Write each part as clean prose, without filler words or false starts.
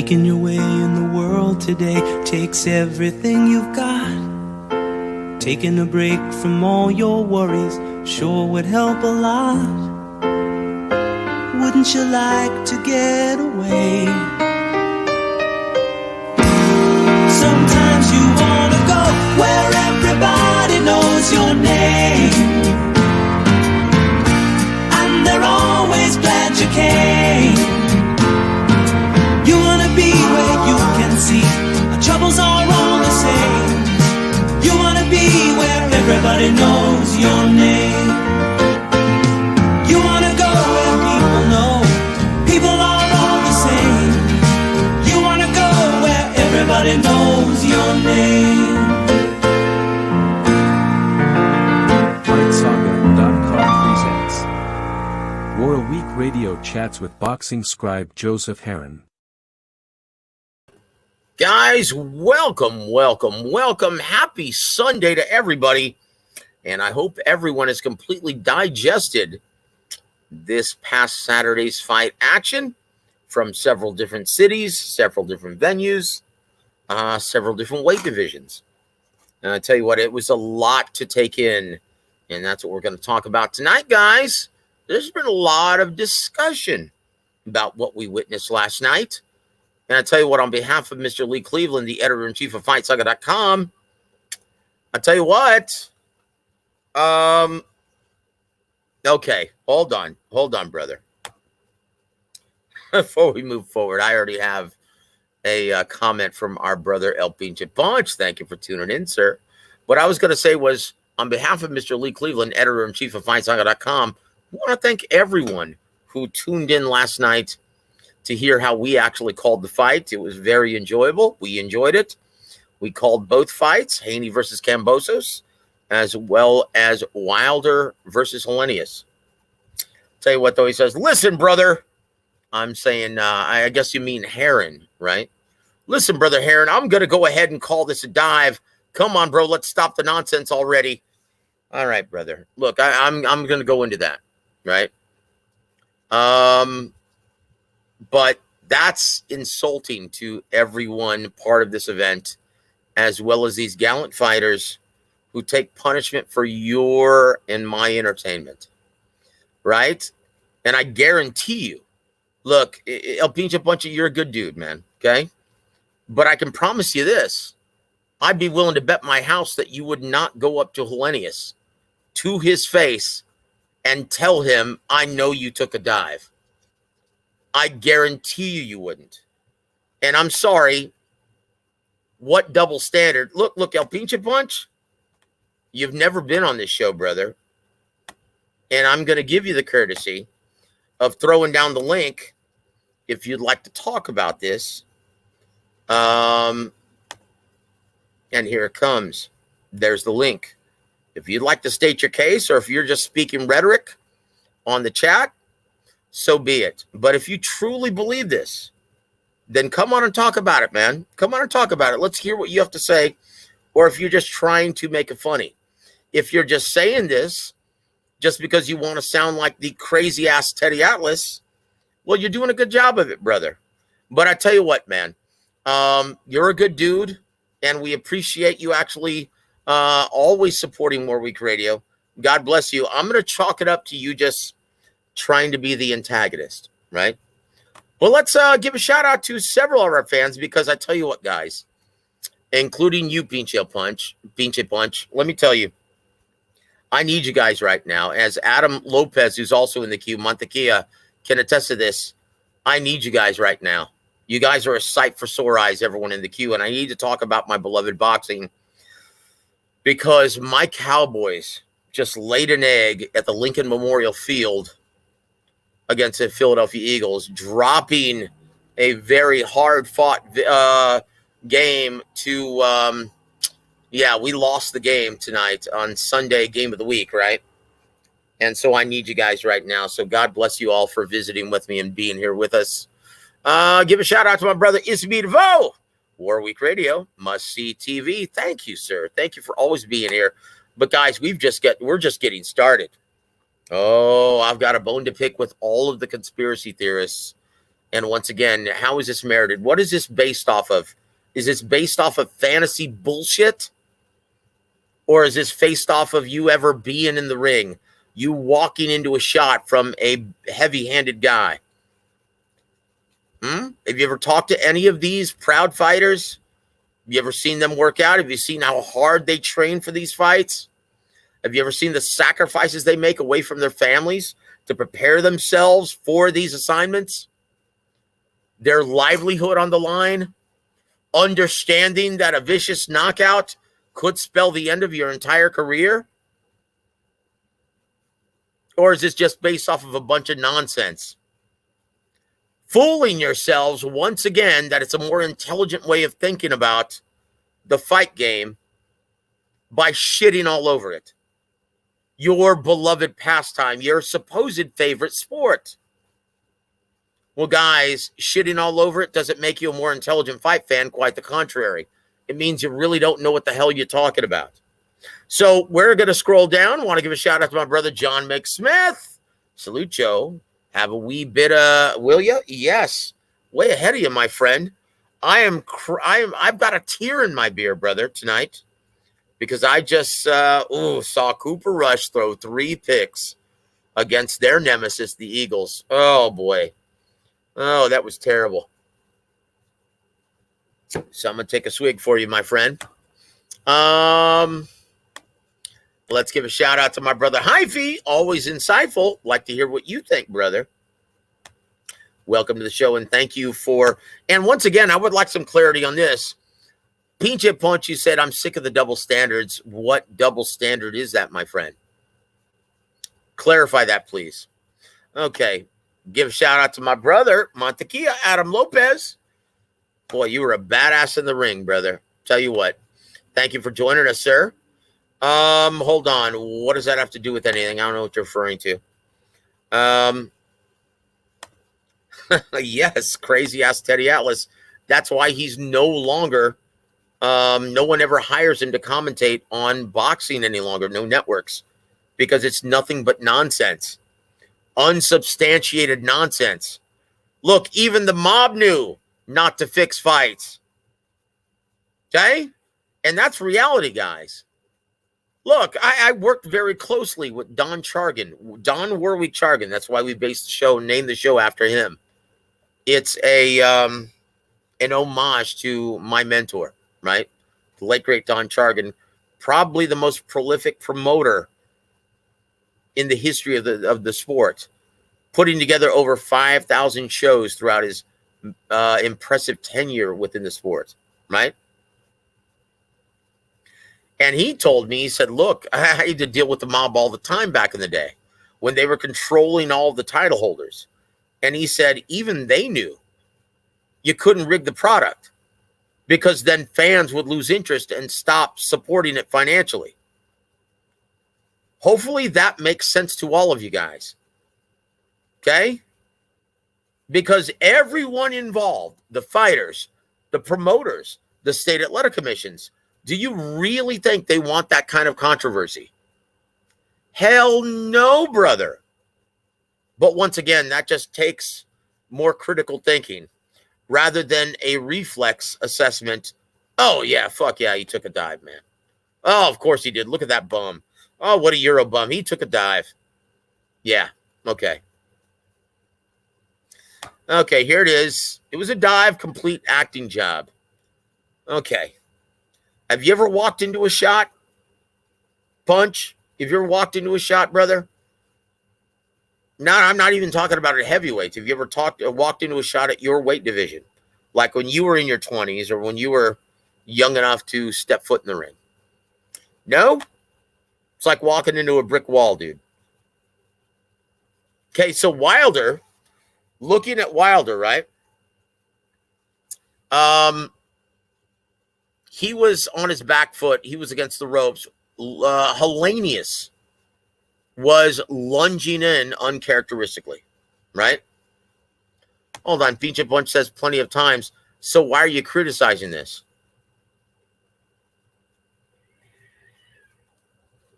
Making your way in the world today takes everything you've got. Taking a break from all your worries sure would help a lot. Wouldn't you like to get away? Sometimes you wanna go where everybody knows your name, and they're always glad you came. You wanna be where you can see our troubles are all the same. You wanna be where everybody knows your name. You wanna go where people know people are all the same. You wanna go where everybody knows your name. FightSaga.com presents Royal Week Radio Chats with boxing scribe Joseph Heron. Guys, welcome. Happy Sunday to everybody. And I hope everyone has completely digested this past Saturday's fight action from several different cities, several different venues, several different weight divisions. And I tell you what, it was a lot to take in. And that's what we're going to talk about tonight, guys. There's been a lot of discussion about what we witnessed last night. And I tell you what, on behalf of Mr. Lee Cleveland, the editor-in-chief of FightSaga.com, I tell you what, okay, hold on, brother. Before we move forward, I already have a comment from our brother El Pinche Punch. Thank you for tuning in, sir. What I was going to say was, on behalf of Mr. Lee Cleveland, editor-in-chief of FightSaga.com, I want to thank everyone who tuned in last night to hear how we actually called the fight. It was very enjoyable. We enjoyed it. We called both fights, Haney versus Kambosos, as well as Wilder versus Helenius. Tell you what, though, he says, listen, brother. I'm saying, I guess you mean Heron, right? Listen, brother Heron, I'm going to go ahead and call this a dive. Come on, bro. Let's stop the nonsense already. All right, brother. Look, I'm going to go into that, right? But that's insulting to everyone part of this event, as well as these gallant fighters who take punishment for your and my entertainment, right? And I guarantee you, look, El Pinche Punche, you're a good dude, man, okay? But I can promise you this. I'd be willing to bet my house that you would not go up to Helenius, to his face, and tell him, I know you took a dive. I guarantee you wouldn't. And I'm sorry. What double standard? Look, El Pinche Punch, you've never been on this show, brother. And I'm going to give you the courtesy of throwing down the link if you'd like to talk about this. And here it comes. There's the link. If you'd like to state your case, or if you're just speaking rhetoric on the chat, so be it. But if you truly believe this, then come on and talk about it, man. Come on and talk about it. Let's hear what you have to say. Or if you're just trying to make it funny. If you're just saying this just because you want to sound like the crazy-ass Teddy Atlas, well, you're doing a good job of it, brother. But I tell you what, man. You're a good dude, and we appreciate you actually always supporting More Week Radio. God bless you. I'm going to chalk it up to you just trying to be the antagonist, right? Well, let's give a shout out to several of our fans, because I tell you what, guys, including you, Pinche Punch, let me tell you, I need you guys right now. As Adam Lopez, who's also in the queue, Montequilla, can attest to this, I need you guys right now. You guys are a sight for sore eyes, everyone in the queue, and I need to talk about my beloved boxing, because my Cowboys just laid an egg at the Lincoln Memorial Field against the Philadelphia Eagles, dropping a very hard-fought game to, we lost the game tonight on Sunday, game of the week, right? And so I need you guys right now. So God bless you all for visiting with me and being here with us. Give a shout-out to my brother, Ismi DeVoe, War Week Radio, must-see TV. Thank you, sir. Thank you for always being here. But, guys, we're just getting started. Oh, I've got a bone to pick with all of the conspiracy theorists And once again, how is this merited? What is this based off of? Is this based off of fantasy bullshit? Or is this based off of you ever being in the ring? You walking into a shot from a heavy-handed guy? Have you ever talked to any of these proud fighters? Have you ever seen them work out? Have you seen how hard they train for these fights? Have you ever seen the sacrifices they make away from their families to prepare themselves for these assignments? Their livelihood on the line, understanding that a vicious knockout could spell the end of your entire career? Or is this just based off of a bunch of nonsense? Fooling yourselves once again that it's a more intelligent way of thinking about the fight game by shitting all over it. Your beloved pastime, your supposed favorite sport. Well, guys, shitting all over it doesn't make you a more intelligent fight fan. Quite the contrary. It means you really don't know what the hell you're talking about. So we're going to scroll down. I want to give a shout out to my brother, John McSmith. Salute, Joe. Have a wee bit of, will you? Yes. Way ahead of you, my friend. I've got a tear in my beer, brother, tonight. Because I just saw Cooper Rush throw 3 picks against their nemesis, the Eagles. Oh, boy. Oh, that was terrible. So I'm going to take a swig for you, my friend. Let's give a shout out to my brother Hyphy. Always insightful. Like to hear what you think, brother. Welcome to the show, and thank you for... And once again, I would like some clarity on this. Pinche Punch, you said, I'm sick of the double standards. What double standard is that, my friend? Clarify that, please. Okay. Give a shout out to my brother, Montequilla, Adam Lopez. Boy, you were a badass in the ring, brother. Tell you what. Thank you for joining us, sir. Hold on. What does that have to do with anything? I don't know what you're referring to. Yes, crazy ass Teddy Atlas. That's why he's no longer... no one ever hires him to commentate on boxing any longer. No networks. Because it's nothing but nonsense. Unsubstantiated nonsense. Look, even the mob knew not to fix fights. Okay? And that's reality, guys. Look, I worked very closely with Don Chargan. Don Warwick Chargan. That's why we based the show, named the show after him. It's an homage to my mentor, right? The late, great Don Chargan. Probably the most prolific promoter in the history of the sport. Putting together over 5,000 shows throughout his impressive tenure within the sport, right? And he told me, he said, look, I had to deal with the mob all the time back in the day when they were controlling all the title holders. And he said, even they knew you couldn't rig the product because then fans would lose interest and stop supporting it financially. Hopefully that makes sense to all of you guys. Okay? Because everyone involved, the fighters, the promoters, the state athletic commissions, do you really think they want that kind of controversy? Hell no, brother. But once again, that just takes more critical thinking rather than a reflex assessment. Oh, yeah, fuck yeah, he took a dive, man. Oh, of course he did. Look at that bum. Oh, what a Euro bum. He took a dive. Yeah, okay. Okay, here it is. It was a dive, complete acting job. Okay. Have you ever walked into a shot? Punch? Have you ever walked into a shot, brother? No, I'm not even talking about at heavyweights. Have you ever walked into a shot at your weight division? Like when you were in your 20s or when you were young enough to step foot in the ring? No? It's like walking into a brick wall, dude. Okay, so Wilder, looking at Wilder, right? He was on his back foot. He was against the ropes. Helenius was lunging in uncharacteristically, right? Hold on. Pinche Bunch says plenty of times. So why are you criticizing this?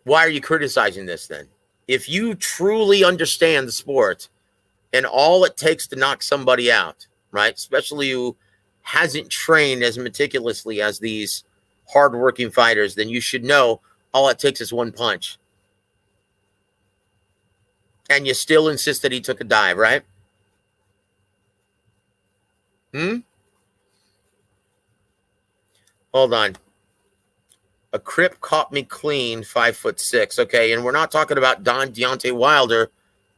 Why are you criticizing this then? If you truly understand the sport and all it takes to knock somebody out, right? Especially who hasn't trained as meticulously as these hardworking fighters, then you should know all it takes is one punch. And you still insist that he took a dive, right? Hold on. A Crip caught me clean, 5'6". Okay, and we're not talking about Deontay Wilder,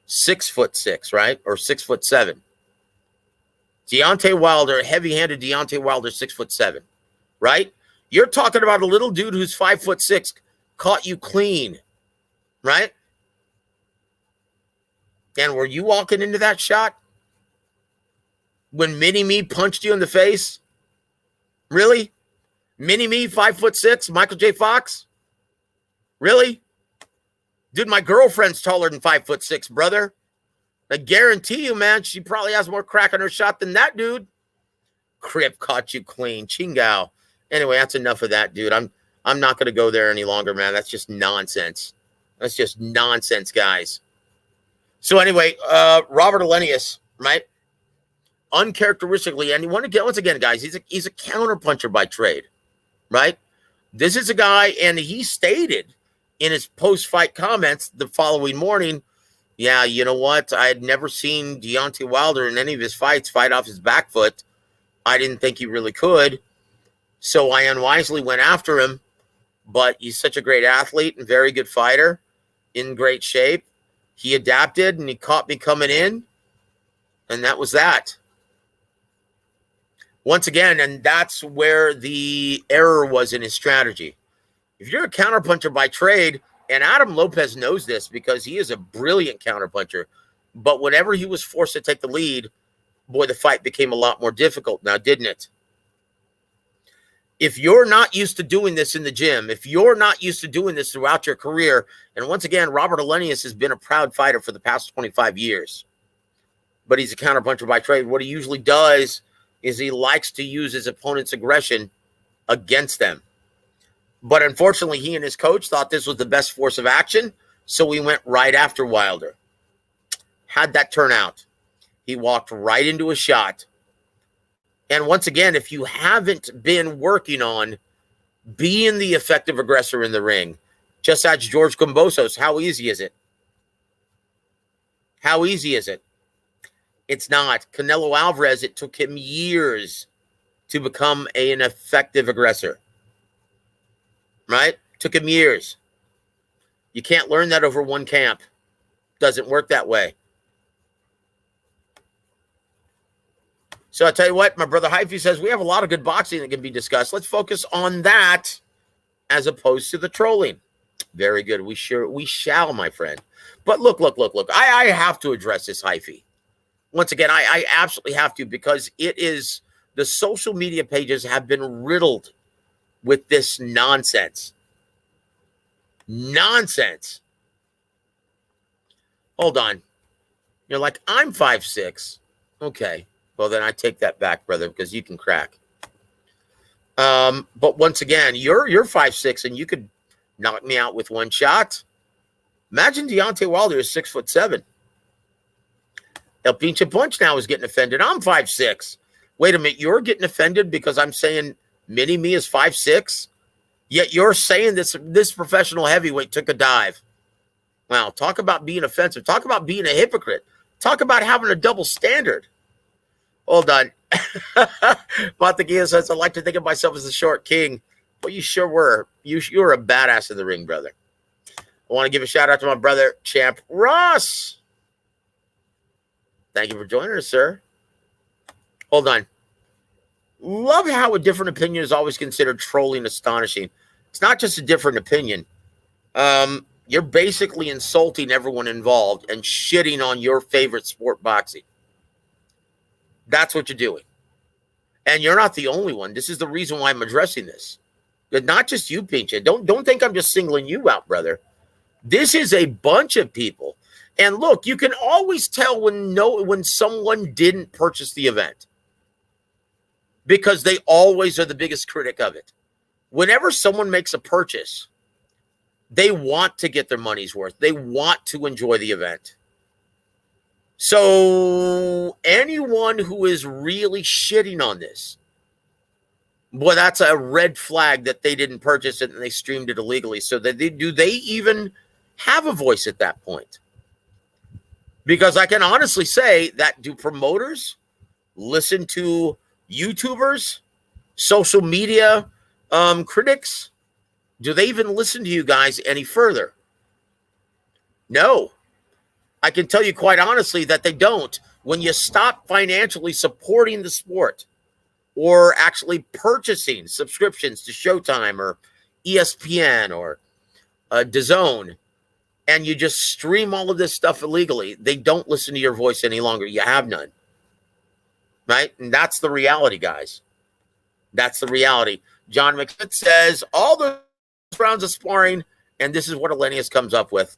6'6", right? Or 6'7". Deontay Wilder, heavy-handed Deontay Wilder, 6'7", right? You're talking about a little dude who's 5'6", caught you clean, right? And were you walking into that shot when Mini-Me punched you in the face? Really? Mini-Me, 5'6", Michael J. Fox? Really? Dude, my girlfriend's taller than 5'6", brother. I guarantee you, man, she probably has more crack in her shot than that dude. Crip caught you clean. Chingao. Anyway, that's enough of that, dude. I'm not going to go there any longer, man. That's just nonsense. That's just nonsense, guys. So anyway, Robert Helenius, right? Uncharacteristically, and once again, guys, he's a counterpuncher by trade, right? This is a guy, and he stated in his post-fight comments the following morning, yeah, you know what? I had never seen Deontay Wilder in any of his fights fight off his back foot. I didn't think he really could. So I unwisely went after him. But he's such a great athlete and very good fighter, in great shape. He adapted, and he caught me coming in. And that was that. Once again, and that's where the error was in his strategy. If you're a counterpuncher by trade, and Adam Lopez knows this because he is a brilliant counterpuncher, but whenever he was forced to take the lead, boy, the fight became a lot more difficult now, didn't it? If you're not used to doing this in the gym, if you're not used to doing this throughout your career, and once again, Robert Helenius has been a proud fighter for the past 25 years, but he's a counterpuncher by trade. What he usually does is he likes to use his opponent's aggression against them. But unfortunately, he and his coach thought this was the best force of action, so he went right after Wilder. How'd that turn out? He walked right into a shot. And once again, if you haven't been working on being the effective aggressor in the ring, just ask George Kambosos, how easy is it? How easy is it? It's not. Canelo Alvarez, it took him years to become an effective aggressor. Right? Took him years. You can't learn that over one camp. Doesn't work that way. So I tell you what, my brother Hyphy says we have a lot of good boxing that can be discussed. Let's focus on that as opposed to the trolling. Very good. We shall, my friend. But look. I have to address this, Hyphy. Once again, I absolutely have to, because it is, the social media pages have been riddled with this nonsense. Nonsense. Hold on. You're like, I'm 5'6". Okay. Well, then I take that back, brother, because you can crack. But once again, you're 5'6", and you could knock me out with one shot. Imagine Deontay Wilder is 6'7". El Pinche Punch now is getting offended. I'm 5'6". Wait a minute, you're getting offended because I'm saying Mini-Me is 5'6", yet you're saying this professional heavyweight took a dive. Wow, talk about being offensive. Talk about being a hypocrite. Talk about having a double standard. Hold on. Montaguillo says, I like to think of myself as a short king. Well, you sure were. You were a badass in the ring, brother. I want to give a shout out to my brother, Champ Ross. Thank you for joining us, sir. Hold on. Love how a different opinion is always considered trolling astonishing. It's not just a different opinion. You're basically insulting everyone involved and shitting on your favorite sport, boxing. That's what you're doing. And you're not the only one. This is the reason why I'm addressing this. But not just you, Pinche. Don't think I'm just singling you out, brother. This is a bunch of people. And look, you can always tell when someone didn't purchase the event, because they always are the biggest critic of it. Whenever someone makes a purchase, they want to get their money's worth. They want to enjoy the event. So anyone who is really shitting on this, boy, that's a red flag that they didn't purchase it and they streamed it illegally. So do they even have a voice at that point? Because I can honestly say that, do promoters listen to YouTubers, social media critics? Do they even listen to you guys any further? No. I can tell you quite honestly that they don't. When you stop financially supporting the sport or actually purchasing subscriptions to Showtime or ESPN or DAZN, and you just stream all of this stuff illegally, they don't listen to your voice any longer. You have none. Right? And that's the reality, guys. That's the reality. John McFit says, all those rounds of sparring, and this is what Helenius comes up with.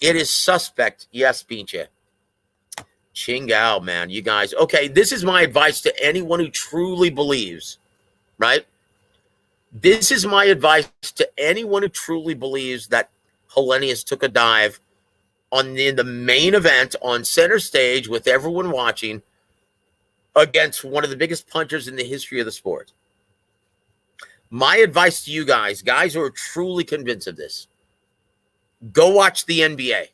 It is suspect. Yes, Pinche. Chingao, man. You guys. Okay, this is my advice to anyone who truly believes, right? This is my advice to anyone who truly believes that Helenius took a dive in the main event on center stage with everyone watching against one of the biggest punchers in the history of the sport. My advice to you guys who are truly convinced of this, go watch the NBA.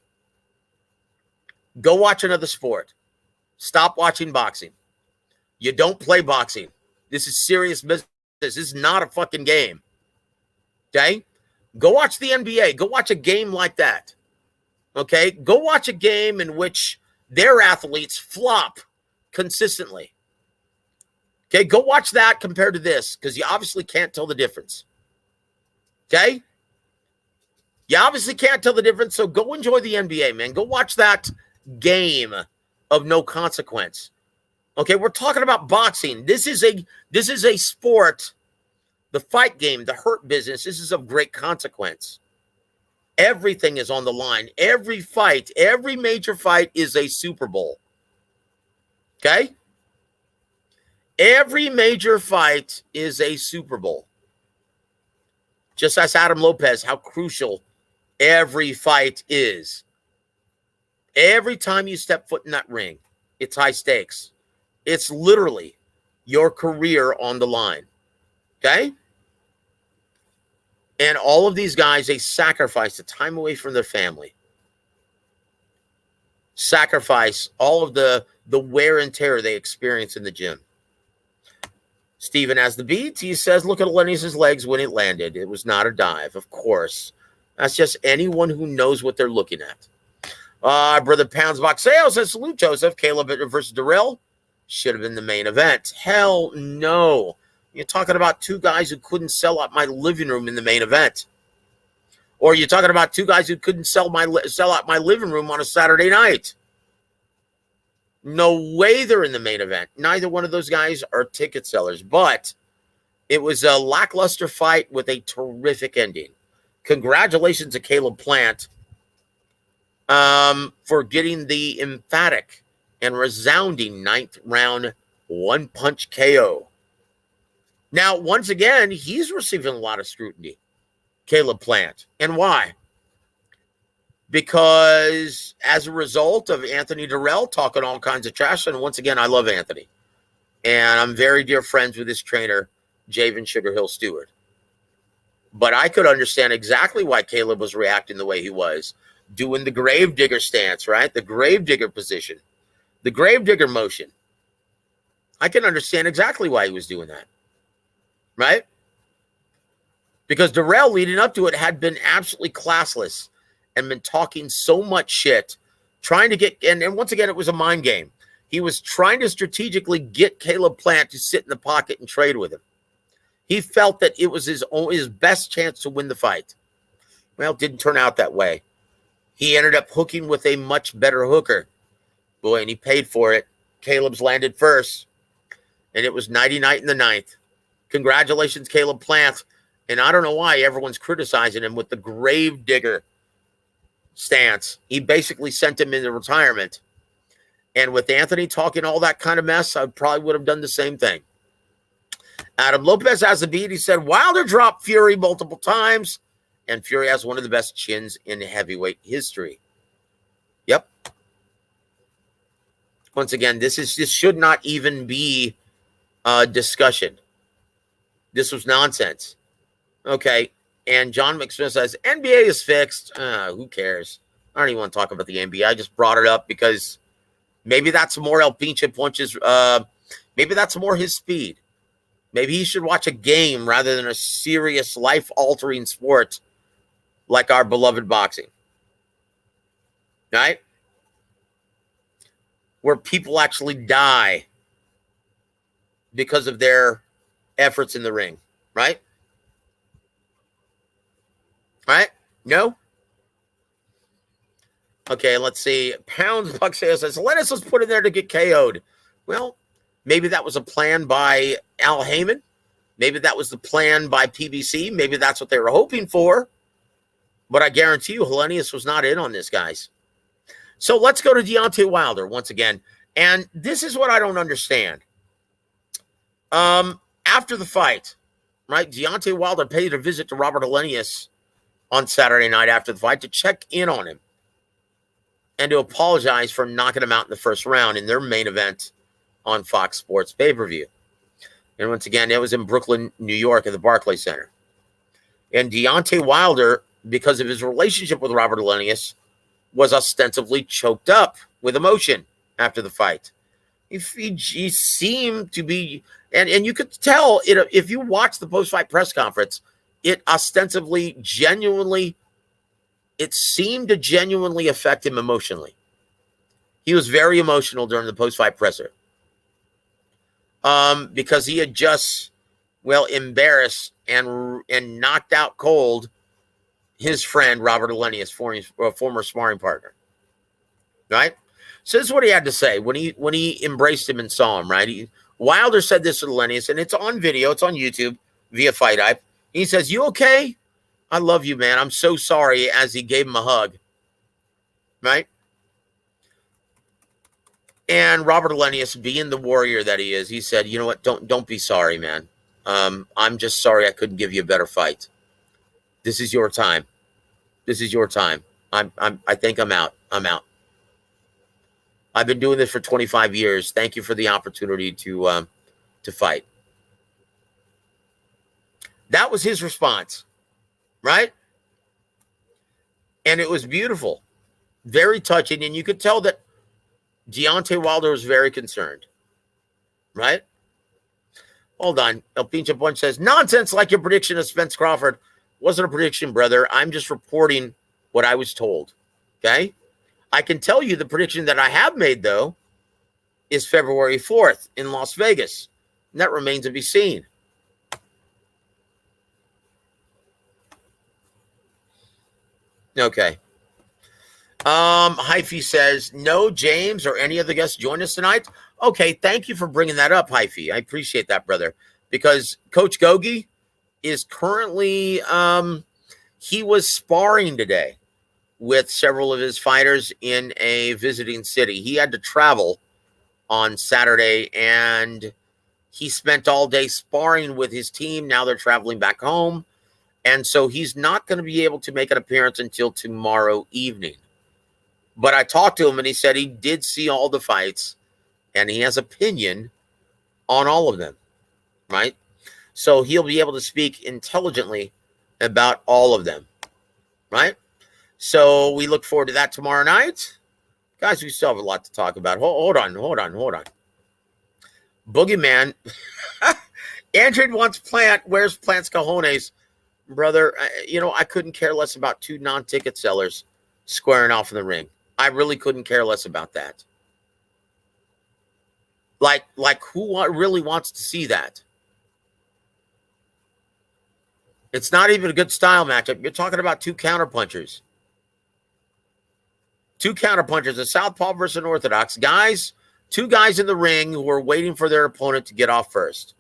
Go watch another sport. Stop watching boxing. You don't play boxing. This is serious business. This is not a fucking game. Okay? Go watch the NBA. Go watch a game like that. Okay? Go watch a game in which their athletes flop consistently. Okay? Go watch that compared to this, because you obviously can't tell the difference. Okay? You obviously can't tell the difference, so go enjoy the NBA, man. Go watch that game of no consequence. Okay, we're talking about boxing. This is a sport, the fight game, the hurt business. This is of great consequence. Everything is on the line. Every fight, every major fight is a Super Bowl. Okay? Every major fight is a Super Bowl. Just ask Adam Lopez how crucial every fight is. Every time you step foot in that ring, it's high stakes. It's literally your career on the line. Okay? And all of these guys, they sacrifice the time away from their family. Sacrifice all of the wear and tear they experience in the gym. Steven has the beat. He says, look at Helenius' legs when it landed. It was not a dive, of course. That's just anyone who knows what they're looking at. Brother Pounds Boxeo says, salute, Joseph. Caleb versus Darrell should have been the main event. Hell no. You're talking about two guys who couldn't sell out my living room in the main event. Or you're talking about two guys who couldn't sell out my living room on a Saturday night. No way they're in the main event. Neither one of those guys are ticket sellers, but it was a lackluster fight with a terrific ending. Congratulations to Caleb Plant for getting the emphatic and resounding 9th round one-punch KO. Now, once again, he's receiving a lot of scrutiny, Caleb Plant. And why? Because as a result of Anthony Darrell talking all kinds of trash, and once again, I love Anthony. And I'm very dear friends with his trainer, Javen Sugar Hill Stewart. But I could understand exactly why Caleb was reacting the way he was, doing the gravedigger stance, right? The gravedigger position, the gravedigger motion. I can understand exactly why he was doing that, right? Because Darrell, leading up to it, had been absolutely classless and been talking so much shit, trying to get, and once again, it was a mind game. He was trying to strategically get Caleb Plant to sit in the pocket and trade with him. He felt that it was his best chance to win the fight. Well, it didn't turn out that way. He ended up hooking with a much better hooker. Boy, and he paid for it. Caleb's landed first, and it was nighty-night in the 9th. Congratulations, Caleb Plant. And I don't know why everyone's criticizing him with the gravedigger stance. He basically sent him into retirement. And with Anthony talking all that kind of mess, I probably would have done the same thing. Adam Lopez has a beat. He said, Wilder dropped Fury multiple times, and Fury has one of the best chins in heavyweight history. Yep, Once again, this should not even be a discussion. This was nonsense. Okay. And John McSmith says, NBA is fixed. Who cares? I don't even want to talk about the NBA. I just brought it up because maybe that's more El Pinche Punches. Maybe that's more his speed. Maybe he should watch a game rather than a serious life-altering sport like our beloved boxing. Right? Where people actually die because of their efforts in the ring. Right? Right? No? Okay, let's see. Pounds Bucksale says, Helenius was put in there to get KO'd. Well, maybe that was a plan by Al Heyman. Maybe that was the plan by PBC. Maybe that's what they were hoping for. But I guarantee you, Helenius was not in on this, guys. So let's go to Deontay Wilder once again. And this is what I don't understand. After the fight, right, Deontay Wilder paid a visit to Robert Helenius on Saturday night after the fight to check in on him and to apologize for knocking him out in the first round in their main event on Fox Sports pay-per-view. And once again, it was in Brooklyn, New York at the Barclays Center. And Deontay Wilder, because of his relationship with Robert Helenius, was ostensibly choked up with emotion after the fight. He seemed to be, and you could tell it if you watch the post-fight press conference, it ostensibly, genuinely, it seemed to genuinely affect him emotionally. He was very emotional during the post-fight presser. Because he had just, embarrassed and knocked out cold his friend, Robert Helenius, former sparring partner. Right? So this is what he had to say when he embraced him and saw him, right? Wilder said this to Helenius, and it's on video. It's on YouTube via Fight Hype. He says, "You okay? I love you, man. I'm so sorry," as he gave him a hug. Right? And Robert Helenius, being the warrior that he is, he said, "You know what? Don't be sorry, man. I'm just sorry I couldn't give you a better fight. This is your time. This is your time. I think I'm out. I'm out. I've been doing this for 25 years. Thank you for the opportunity to fight." That was his response, right? And it was beautiful, very touching, and you could tell that Deontay Wilder was very concerned, right? Hold on. El Pinche Bunch says, "Nonsense like your prediction of Spence Crawford." Wasn't a prediction, brother. I'm just reporting what I was told, okay? I can tell you the prediction that I have made, though, is February 4th in Las Vegas. And that remains to be seen. Okay. Hyphy says, "No James or any other guests join us tonight." Okay, thank you for bringing that up, Hyphy. I appreciate that, brother. Because Coach Gogi is currently, he was sparring today with several of his fighters in a visiting city. He had to travel on Saturday, and he spent all day sparring with his team. Now they're traveling back home. And so he's not going to be able to make an appearance until tomorrow evening. But I talked to him, and he said he did see all the fights, and he has opinion on all of them, right? So he'll be able to speak intelligently about all of them, right? So we look forward to that tomorrow night. Guys, we still have a lot to talk about. Hold on. Boogeyman. Android wants Plant. Where's Plant's cojones? Brother, I couldn't care less about two non-ticket sellers squaring off in the ring. I really couldn't care less about that. Like who really wants to see that? It's not even a good style matchup. You're talking about two counterpunchers. Two counterpunchers, a southpaw versus an orthodox. Guys, two guys in the ring who are waiting for their opponent to get off first.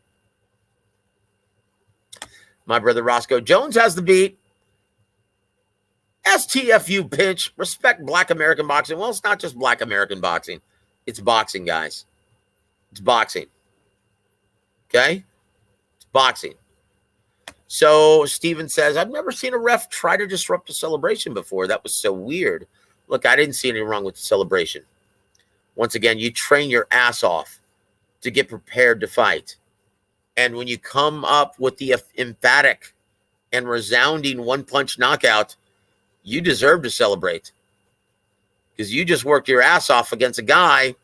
My brother Roscoe Jones has the beat. STFU pinch. Respect Black American boxing. Well, it's not just Black American boxing. It's boxing, guys. It's boxing. Okay? It's boxing. So Steven says, "I've never seen a ref try to disrupt a celebration before. That was so weird." Look, I didn't see anything wrong with the celebration. Once again, you train your ass off to get prepared to fight. And when you come up with the emphatic and resounding one-punch knockout, you deserve to celebrate. Because you just worked your ass off against a guy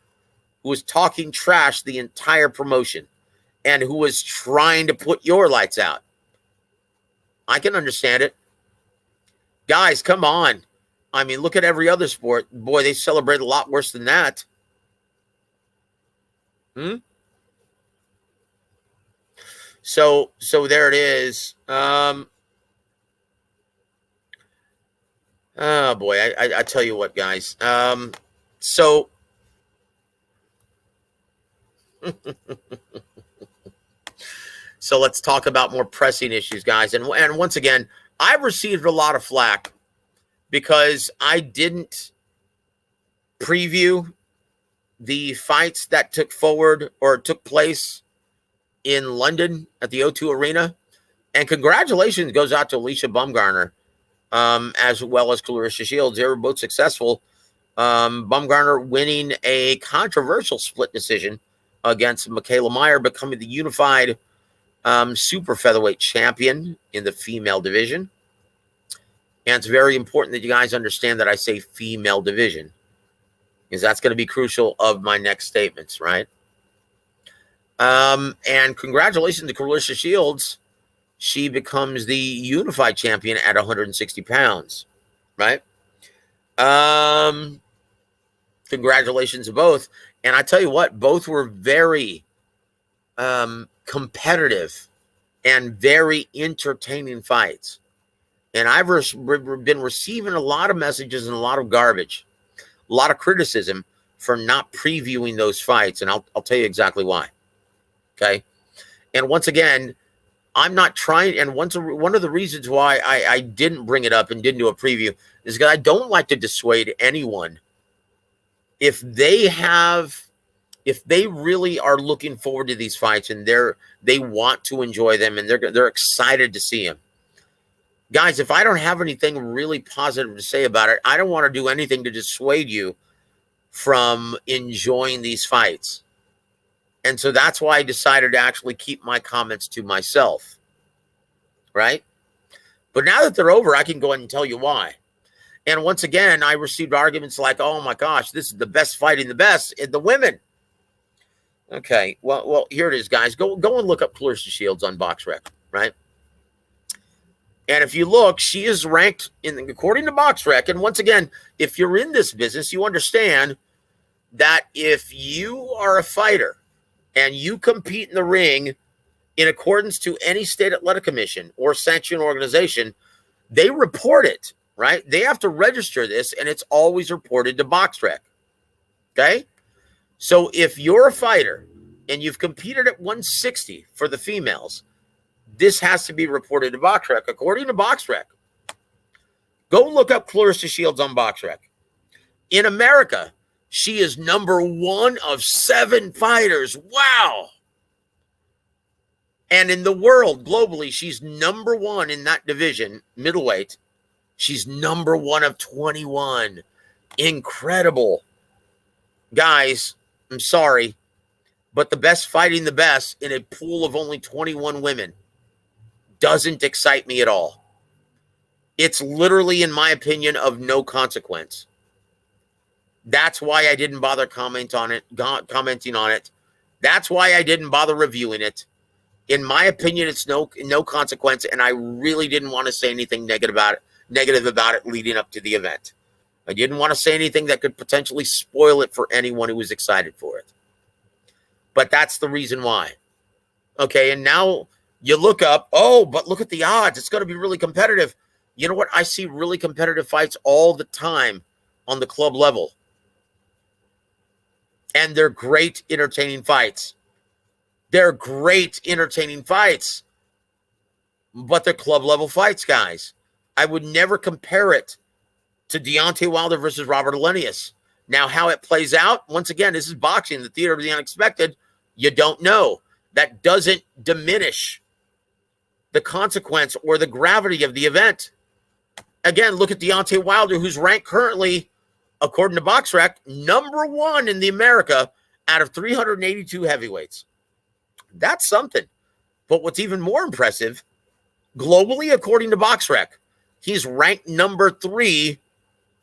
who was talking trash the entire promotion and who was trying to put your lights out. I can understand it. Guys, come on. I mean, look at every other sport. Boy, they celebrate a lot worse than that. So there it is. Oh boy, I tell you what, guys. So so let's talk about more pressing issues, guys. And once again, I've received a lot of flack because I didn't preview the fights that took place in London at the O2 Arena. And congratulations goes out to Alicia Baumgartner, as well as Clarissa Shields. They were both successful. Baumgartner winning a controversial split decision against Michaela Meyer, becoming the unified super featherweight champion in the female division. And it's very important that you guys understand that I say female division, because that's going to be crucial of my next statements, right? And congratulations to Clarissa Shields. She becomes the unified champion at 160 pounds, right? Congratulations to both. And I tell you what, both were very competitive and very entertaining fights. And I've been receiving a lot of messages and a lot of garbage, a lot of criticism for not previewing those fights. And I'll tell you exactly why. Okay. And once again, I'm not trying. And one of the reasons why I didn't bring it up and didn't do a preview is because I don't like to dissuade anyone. If they really are looking forward to these fights and they want to enjoy them and they're excited to see them. Guys, if I don't have anything really positive to say about it, I don't want to do anything to dissuade you from enjoying these fights. And so that's why I decided to actually keep my comments to myself, right? But now that they're over, I can go ahead and tell you why. And once again, I received arguments like, oh my gosh, this is the best fight in the best in the women. Okay, well, here it is, guys. Go and look up Clarissa Shields on BoxRec, right? And if you look, she is ranked according to BoxRec. And once again, if you're in this business, you understand that if you are a fighter and you compete in the ring in accordance to any state athletic commission or sanctioned organization, they report it, right? They have to register this, and it's always reported to BoxRec, okay? So if you're a fighter and you've competed at 160 for the females, this has to be reported to BoxRec, according to BoxRec. Go look up Clarissa Shields on BoxRec. In America, she is number 1 of 7 fighters. Wow. And in the world, globally, she's number 1 in that division, middleweight. She's number 1 of 21. Incredible. Guys, I'm sorry, but the best fighting the best in a pool of only 21 women doesn't excite me at all. It's literally, in my opinion, of no consequence. That's why I didn't bother commenting on it. That's why I didn't bother reviewing it. In my opinion, it's no consequence, and I really didn't want to say anything negative about it leading up to the event. I didn't want to say anything that could potentially spoil it for anyone who was excited for it. But that's the reason why. Okay, and now you look up, oh, but look at the odds. It's going to be really competitive. You know what? I see really competitive fights all the time on the club level. And they're great, entertaining fights. They're great, entertaining fights. But they're club level fights, guys. I would never compare it to Deontay Wilder versus Robert Helenius. Now, how it plays out, once again, this is boxing, the theater of the unexpected. You don't know. That doesn't diminish the consequence or the gravity of the event. Again, look at Deontay Wilder, who's ranked currently according to BoxRec, number one in the America out of 382 heavyweights. That's something. But what's even more impressive, globally, according to BoxRec, he's ranked number 3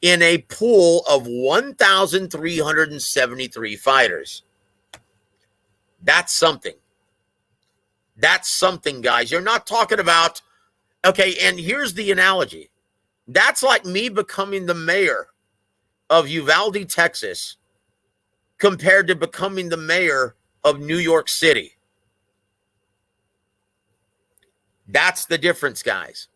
in a pool of 1,373 fighters. That's something. That's something, guys. You're not talking about, okay, and here's the analogy. That's like me becoming the mayor of Uvalde, Texas, compared to becoming the mayor of New York City. That's the difference, guys.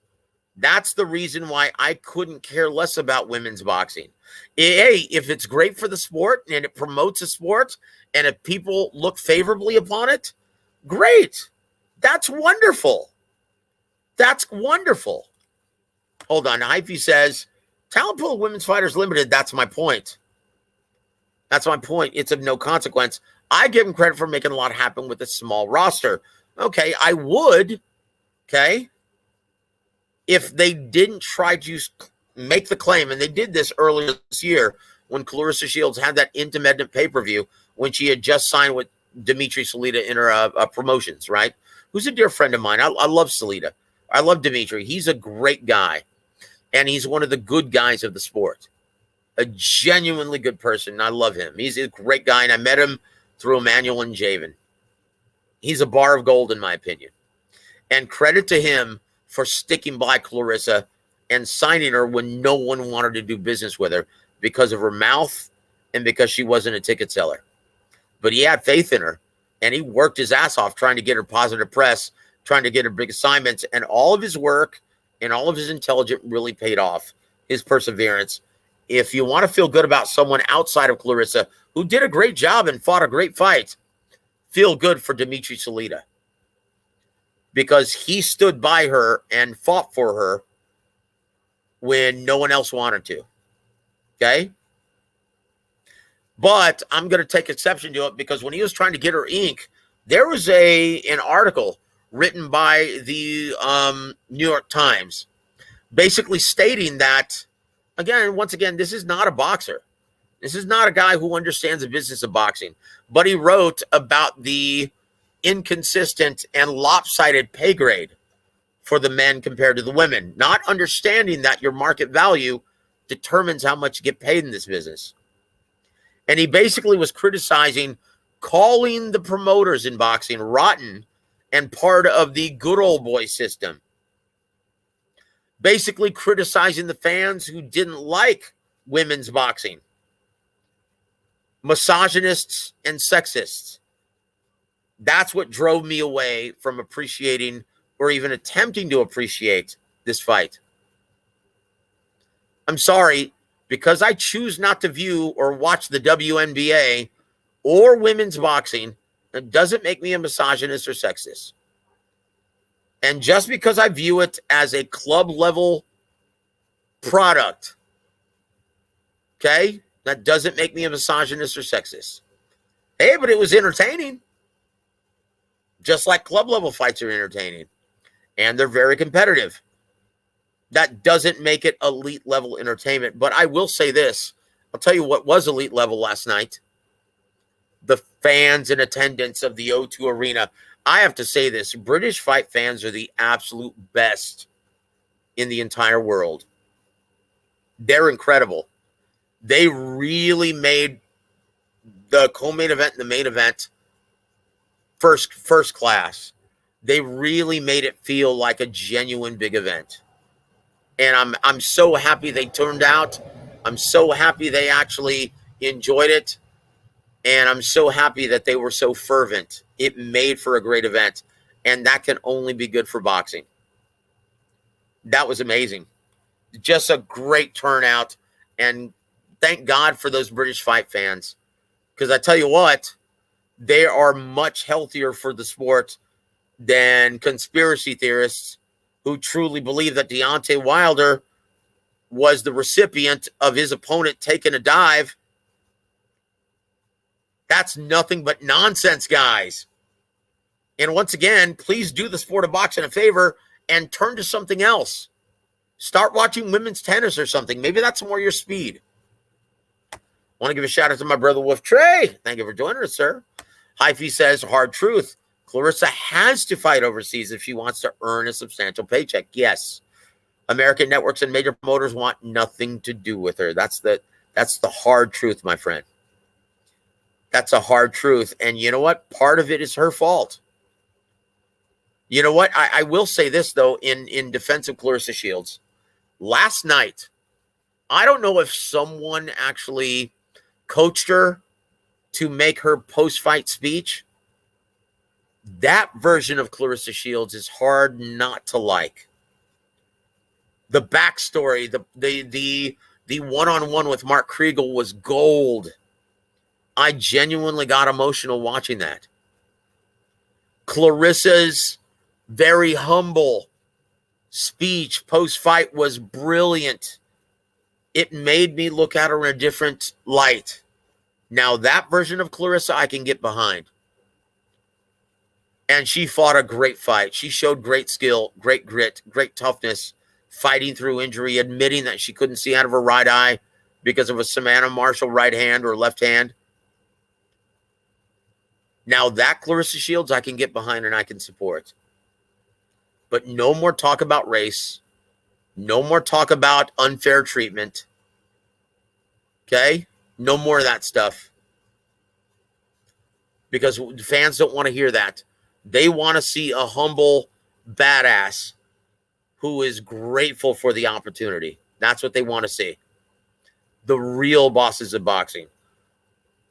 That's the reason why I couldn't care less about women's boxing. Hey, if it's great for the sport and it promotes the sport and if people look favorably upon it, great. That's wonderful. That's wonderful. Hold on. Hyphy says, talent pool of women's fighters limited. That's my point. That's my point. It's of no consequence. I give them credit for making a lot happen with a small roster. Okay, I would, okay, if they didn't try to make the claim, and they did this earlier this year when Clarissa Shields had that intermittent pay-per-view when she had just signed with Dimitri Salita in her promotions, right? Who's a dear friend of mine. I love Salita. I love Dimitri. He's a great guy, and he's one of the good guys of the sport. A genuinely good person. I love him. He's a great guy, and I met him through Emmanuel and Javen. He's a bar of gold, in my opinion. And credit to him for sticking by Clarissa and signing her when no one wanted to do business with her because of her mouth and because she wasn't a ticket seller. But he had faith in her, and he worked his ass off trying to get her positive press, trying to get her big assignments, and all of his work and all of his intelligence really paid off, his perseverance. If you want to feel good about someone outside of Clarissa who did a great job and fought a great fight, feel good for Dimitri Salita, because he stood by her and fought for her when no one else wanted to. Okay? But I'm going to take exception to it because when he was trying to get her ink, there was an article written by the New York Times basically stating that, once again, this is not a boxer. This is not a guy who understands the business of boxing. But he wrote about the inconsistent and lopsided pay grade for the men compared to the women, not understanding that your market value determines how much you get paid in this business. And he basically was criticizing, calling the promoters in boxing rotten and part of the good old boy system. Basically criticizing the fans who didn't like women's boxing. Misogynists and sexists. That's what drove me away from appreciating or even attempting to appreciate this fight. I'm sorry, because I choose not to view or watch the WNBA or women's boxing, it doesn't make me a misogynist or sexist. And just because I view it as a club level product, okay, that doesn't make me a misogynist or sexist. Hey, but it was entertaining. Just like club level fights are entertaining. And they're very competitive. That doesn't make it elite level entertainment. But I will say this. I'll tell you what was elite level last night. The fans in attendance of the O2 Arena. I have to say this. British fight fans are the absolute best in the entire world. They're incredible. They really made the co-main event and the main event first class. They really made it feel like a genuine big event. And I'm so happy they turned out. I'm so happy they actually enjoyed it. And I'm so happy that they were so fervent. It made for a great event. And that can only be good for boxing. That was amazing. Just a great turnout. And thank God for those British fight fans. Because I tell you what, they are much healthier for the sport than conspiracy theorists who truly believe that Deontay Wilder was the recipient of his opponent taking a dive. That's nothing but nonsense, guys. And once again, please do the sport of boxing a favor and turn to something else. Start watching women's tennis or something. Maybe that's more your speed. Want to give a shout out to my brother Wolf Trey. Thank you for joining us, sir. Hyphy says, hard truth. Clarissa has to fight overseas if she wants to earn a substantial paycheck. Yes. American networks and major promoters want nothing to do with her. That's the hard truth, my friend. That's a hard truth. And you know what? Part of it is her fault. You know what? I will say this, though, in defense of Clarissa Shields. Last night, I don't know if someone actually coached her to make her post-fight speech. That version of Clarissa Shields is hard not to like. The backstory, the one-on-one with Mark Kriegel was gold. I genuinely got emotional watching that. Clarissa's very humble speech post-fight was brilliant. It made me look at her in a different light. Now, that version of Clarissa I can get behind. And she fought a great fight. She showed great skill, great grit, great toughness, fighting through injury, admitting that she couldn't see out of her right eye because of a Savannah Marshall right hand or left hand. Now, that Clarissa Shields I can get behind and I can support. But no more talk about race. No more talk about unfair treatment. Okay? No more of that stuff. Because fans don't want to hear that. They want to see a humble badass who is grateful for the opportunity. That's what they want to see. The real bosses of boxing.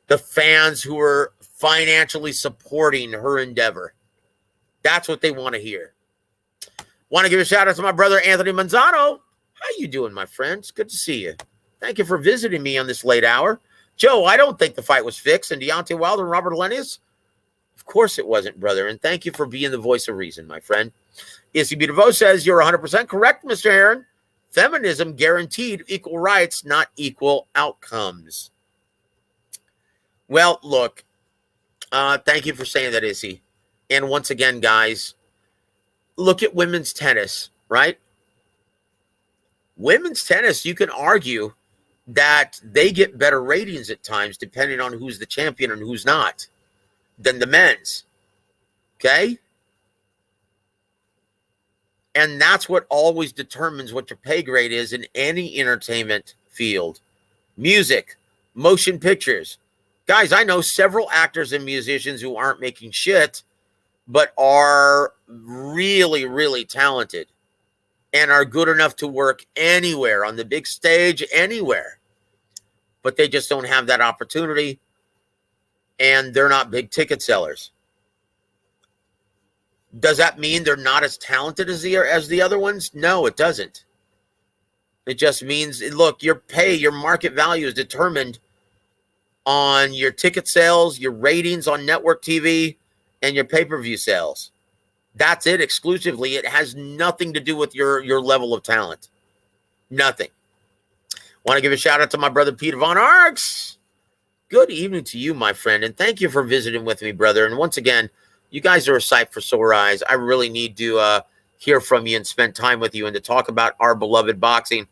The fans who are financially supporting her endeavor. That's what they want to hear. Want to give a shout out to my brother, Anthony Manzano. How you doing, my friends? Good to see you. Thank you for visiting me on this late hour. Joe, I don't think the fight was fixed. And Deontay Wilder and Robert Helenius? Of course it wasn't, brother. And thank you for being the voice of reason, my friend. Issy DeVoe says, you're 100% correct, Mr. Heron. Feminism guaranteed equal rights, not equal outcomes. Well, look, thank you for saying that, Issy. And once again, guys, look at women's tennis, right? Women's tennis, you can argue that they get better ratings at times, depending on who's the champion and who's not, than the men's. Okay? And that's what always determines what your pay grade is in any entertainment field. Music, motion pictures. Guys, I know several actors and musicians who aren't making shit, but are really, really talented and are good enough to work anywhere, on the big stage, anywhere. But they just don't have that opportunity, and they're not big ticket sellers. Does that mean they're not as talented as the other ones? No, it doesn't. It just means, look, your pay, your market value is determined on your ticket sales, your ratings on network TV, and your pay-per-view sales. That's it exclusively. It has nothing to do with your level of talent. Nothing. Want to give a shout out to my brother Peter Von Arx. Good evening to you, my friend, and thank you for visiting with me, brother. And once again, you guys are a sight for sore eyes. I really need to hear from you and spend time with you and to talk about our beloved boxing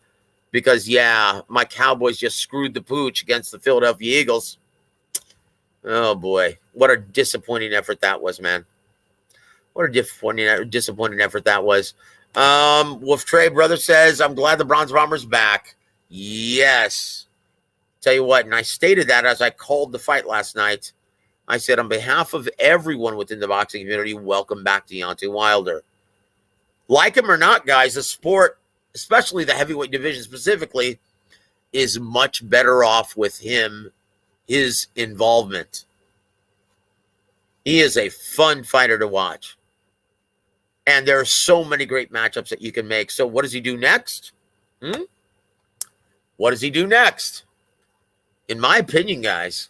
because, yeah, my Cowboys just screwed the pooch against the Philadelphia Eagles. Oh, boy. What a disappointing effort that was, man. What a disappointing effort that was. Wolf Trey, brother, says, I'm glad the Bronze Bomber's back. Yes. Tell you what, and I stated that as I called the fight last night. I said, on behalf of everyone within the boxing community, welcome back to Deontay Wilder. Like him or not, guys, the sport, especially the heavyweight division specifically, is much better off with him, his involvement. He is a fun fighter to watch. And there are so many great matchups that you can make. So what does he do next? What does he do next? In my opinion, guys,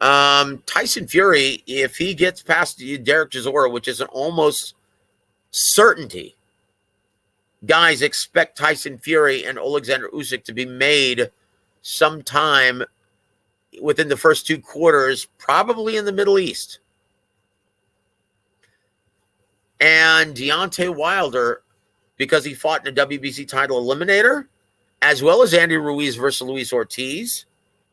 Tyson Fury, if he gets past Derek Chisora, which is an almost certainty, guys, expect Tyson Fury and Alexander Usyk to be made sometime within the first 2 quarters, probably in the Middle East. And Deontay Wilder, because he fought in a WBC title eliminator, as well as Andy Ruiz versus Luis Ortiz,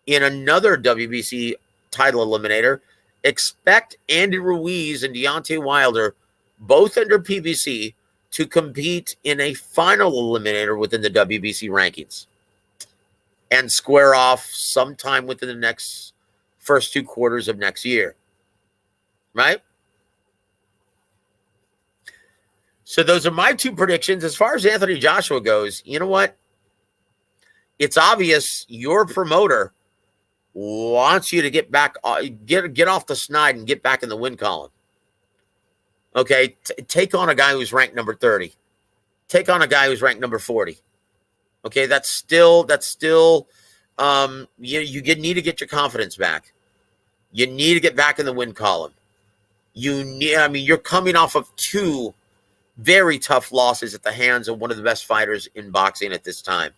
in another WBC title eliminator, expect Andy Ruiz and Deontay Wilder, both under PBC, to compete in a final eliminator within the WBC rankings and square off sometime within the next first 2 quarters of next year. Right? So those are my 2 predictions. As far as Anthony Joshua goes, you know what? It's obvious your promoter wants you to get back, get off the snide and get back in the win column. Okay, take on a guy who's ranked number 30. Take on a guy who's ranked number 40. Okay, that's still you need to get your confidence back. You need to get back in the win column. You're coming off of 2 very tough losses at the hands of one of the best fighters in boxing at this time.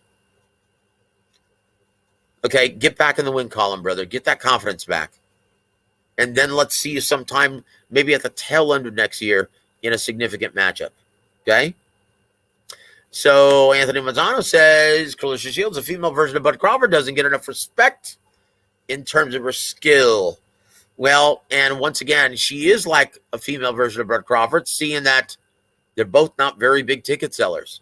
Okay, get back in the win column, brother. Get that confidence back. And then let's see you sometime, maybe at the tail end of next year, in a significant matchup. Okay? So Anthony Mazzano says, Clarissa Shields, a female version of Bud Crawford, doesn't get enough respect in terms of her skill. Well, and once again, she is like a female version of Bud Crawford, seeing that they're both not very big ticket sellers.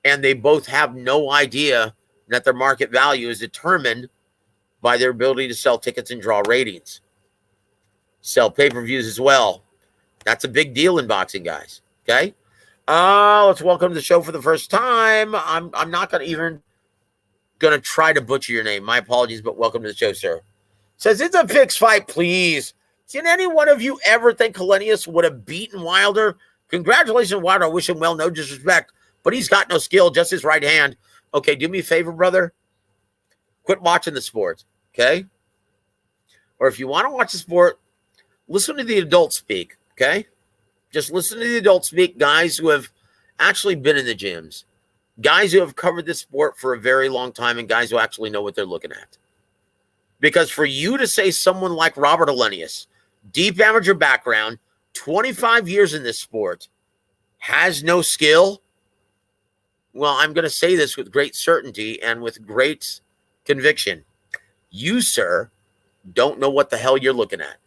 And they both have no idea that their market value is determined by their ability to sell tickets and draw ratings. Sell pay-per-views as well. That's a big deal in boxing, guys. Okay? Let's welcome to the show for the first time. I'm not going to try to butcher your name. My apologies, but welcome to the show, sir. Says, it's a fixed fight, please. Did any one of you ever think Helenius would have beaten Wilder? Congratulations, Wilder. I wish him well, no disrespect. But he's got no skill, just his right hand. Okay, do me a favor, brother. Quit watching the sport, okay? Or if you want to watch the sport, listen to the adults speak, okay? Just listen to the adults speak, guys who have actually been in the gyms, guys who have covered this sport for a very long time, and guys who actually know what they're looking at. Because for you to say someone like Robert Helenius, deep amateur background, 25 years in this sport, has no skill, well, I'm going to say this with great certainty and with great conviction. You, sir, don't know what the hell you're looking at.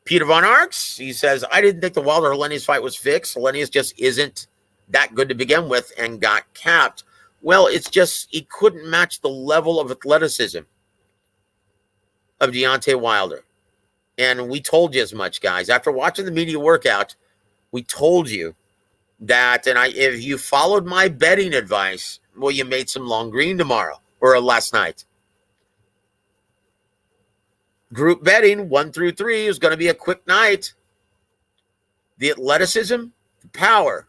Peter Von Arx, he says, I didn't think the Wilder-Helenius fight was fixed. Helenius just isn't that good to begin with and got capped. Well, it's just he couldn't match the level of athleticism of Deontay Wilder. And we told you as much, guys. After watching the media workout, we told you that, and if you followed my betting advice, well, you made some long green tomorrow or last night. Group betting 1 through 3 is going to be a quick night. The athleticism, the power,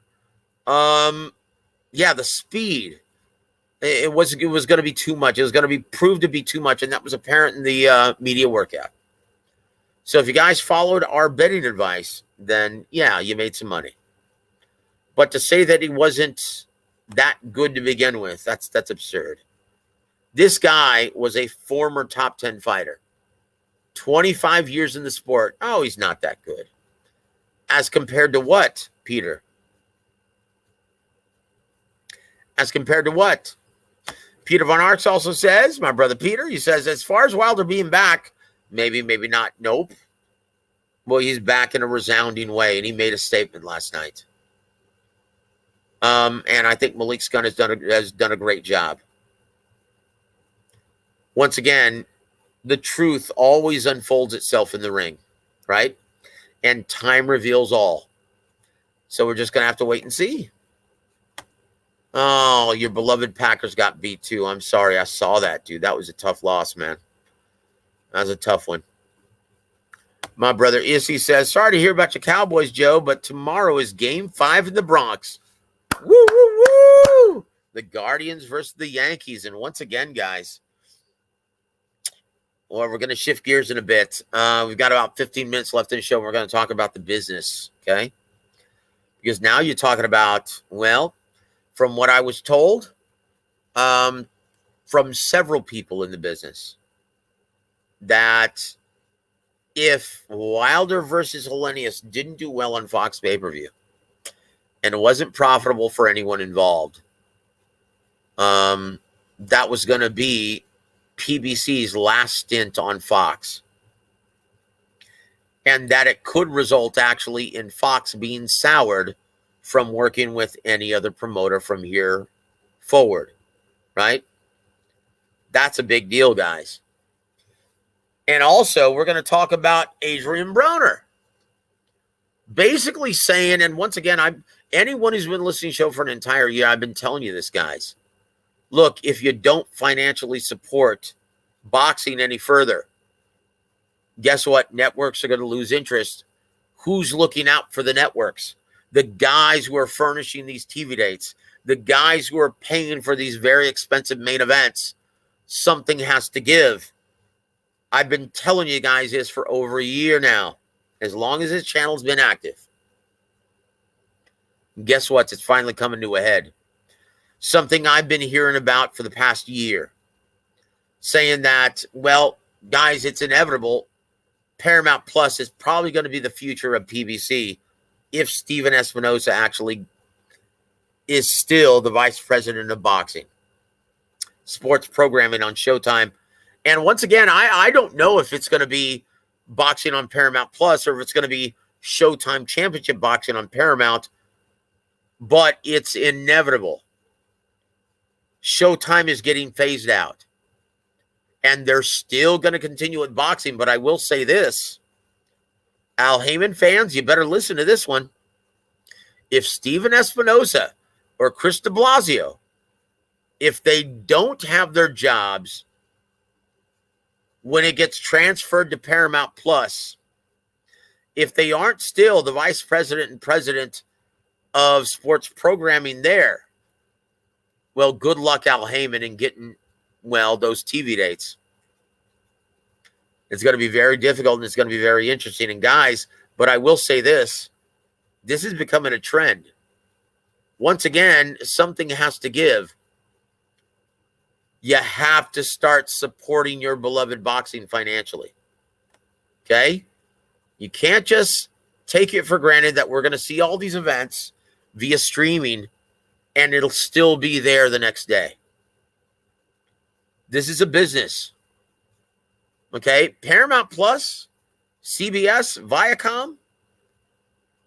the speed. It was going to be too much. It was going to be proved to be too much, and that was apparent in the media workout. So if you guys followed our betting advice, then yeah, you made some money. But to say that he wasn't that good to begin with, that's absurd. This guy was a former top 10 fighter. 25 years in the sport. Oh, he's not that good. As compared to what, Peter? As compared to what? Peter Von Arx also says, my brother Peter, he says, as far as Wilder being back, maybe not. Nope. Well, he's back in a resounding way, and he made a statement last night. And I think Malik Scunn has done a great job. Once again, the truth always unfolds itself in the ring, right? And time reveals all. So we're just going to have to wait and see. Oh, your beloved Packers got beat too. I'm sorry. I saw that, dude. That was a tough loss, man. That was a tough one. My brother Issy says, sorry to hear about your Cowboys, Joe, but tomorrow is game 5 in the Bronx. Woo, woo, woo! The Guardians versus the Yankees. And once again, guys, well, we're going to shift gears in a bit. We've got about 15 minutes left in the show. We're going to talk about the business, okay? Because now you're talking about, well, from what I was told, from several people in the business, that if Wilder versus Helenius didn't do well on Fox pay-per-view and it wasn't profitable for anyone involved, that was going to be PBC's last stint on Fox, and that it could result actually in Fox being soured from working with any other promoter from here forward, right? That's a big deal, guys. And also, we're going to talk about Adrian Broner basically saying, and once again, anyone who's been listening to the show for an entire year, I've been telling you this, guys. Look, if you don't financially support boxing any further, guess what? Networks are going to lose interest. Who's looking out for the networks? The guys who are furnishing these TV dates, the guys who are paying for these very expensive main events. Something has to give. I've been telling you guys this for over a year now, as long as this channel's been active. And guess what? It's finally coming to a head. Something I've been hearing about for the past year, saying that, well, guys, it's inevitable. Paramount Plus is probably going to be the future of PBC if Steven Espinosa actually is still the vice president of boxing, sports programming on Showtime. And once again, I don't know if it's going to be boxing on Paramount Plus or if it's going to be Showtime Championship boxing on Paramount, but it's inevitable. Showtime is getting phased out, and they're still going to continue with boxing. But I will say this, Al Heyman fans, you better listen to this one. If Steven Espinosa or Chris de Blasio, if they don't have their jobs when it gets transferred to Paramount Plus, if they aren't still the vice president and president of sports programming there, well, good luck, Al Heyman, in getting, well, those TV dates. It's going to be very difficult, and it's going to be very interesting. And guys, but I will say this is becoming a trend. Once again, something has to give. You have to start supporting your beloved boxing financially. Okay? You can't just take it for granted that we're going to see all these events via streaming and it'll still be there the next day. This is a business. Okay? Paramount Plus, CBS, Viacom.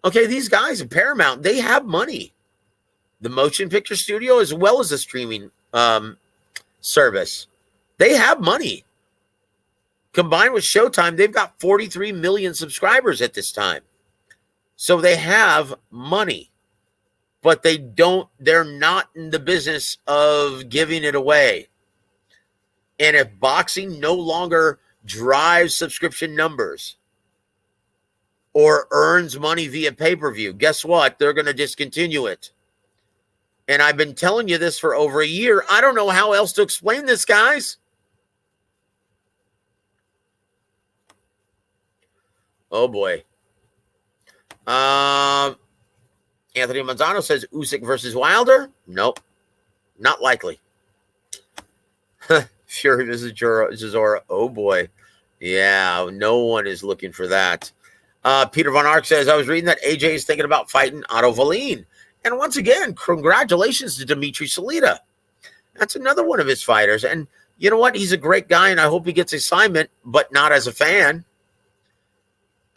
Okay, these guys at Paramount, they have money. The motion picture studio as well as the streaming service. They have money. Combined with Showtime, they've got 43 million subscribers at this time. So they have money, but they're not in the business of giving it away. And if boxing no longer drives subscription numbers or earns money via pay-per-view, guess what? They're going to discontinue it. And I've been telling you this for over a year. I don't know how else to explain this, guys. Oh, boy. Anthony Manzano says Usyk versus Wilder. Nope. Not likely. Fury versus Chisora. Oh, boy. Yeah, no one is looking for that. Peter Von Ark says, I was reading that AJ is thinking about fighting Otto Wallin. And once again, congratulations to Dimitri Salita. That's another one of his fighters. And you know what? He's a great guy, and I hope he gets assignment, but not as a fan.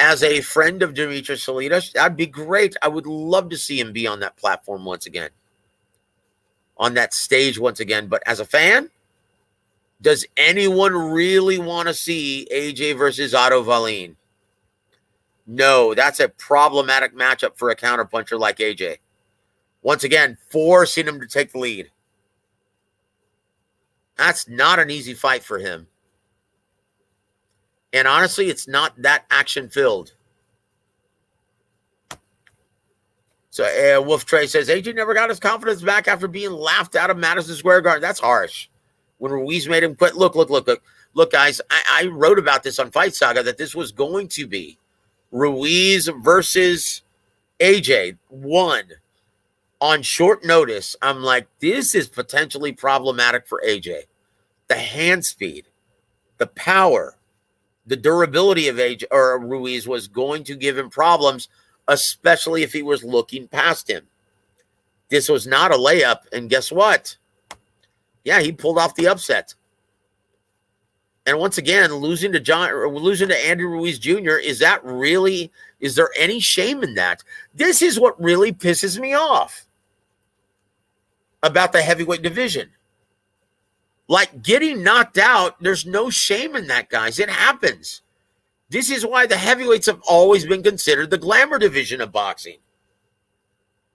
As a friend of Dimitri Salita, that'd be great. I would love to see him be on that platform once again. On that stage once again. But as a fan, does anyone really want to see AJ versus Otto Wallin? No, that's a problematic matchup for a counterpuncher like AJ. Once again, forcing him to take the lead. That's not an easy fight for him. And honestly, it's not that action-filled. So Wolf Trey says, AJ never got his confidence back after being laughed out of Madison Square Garden. That's harsh. When Ruiz made him quit. Look, guys, I wrote about this on Fight Saga that this was going to be Ruiz versus AJ. One. On short notice, I'm like, this is potentially problematic for AJ. The hand speed, the power, the durability of AJ or Ruiz was going to give him problems, especially if he was looking past him. This was not a layup, and guess what? Yeah, he pulled off the upset. And once again, losing to Andy Ruiz Jr., is there any shame in that? This is what really pisses me off about the heavyweight division. Like, getting knocked out, there's no shame in that, guys. It happens. This is why the heavyweights have always been considered the glamour division of boxing.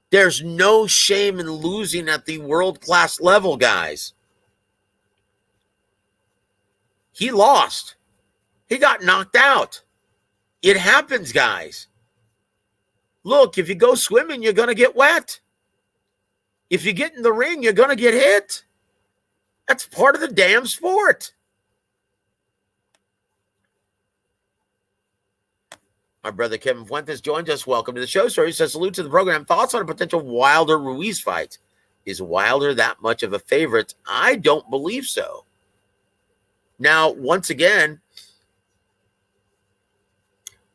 There's no shame in losing at the world-class level, guys. He lost. He got knocked out. It happens, guys. Look, if you go swimming, you're going to get wet. If you get in the ring, you're going to get hit. That's part of the damn sport. My brother Kevin Fuentes joined us. Welcome to the show, sir. He says, salute to the program. Thoughts on a potential Wilder-Ruiz fight? Is Wilder that much of a favorite? I don't believe so. Now, once again,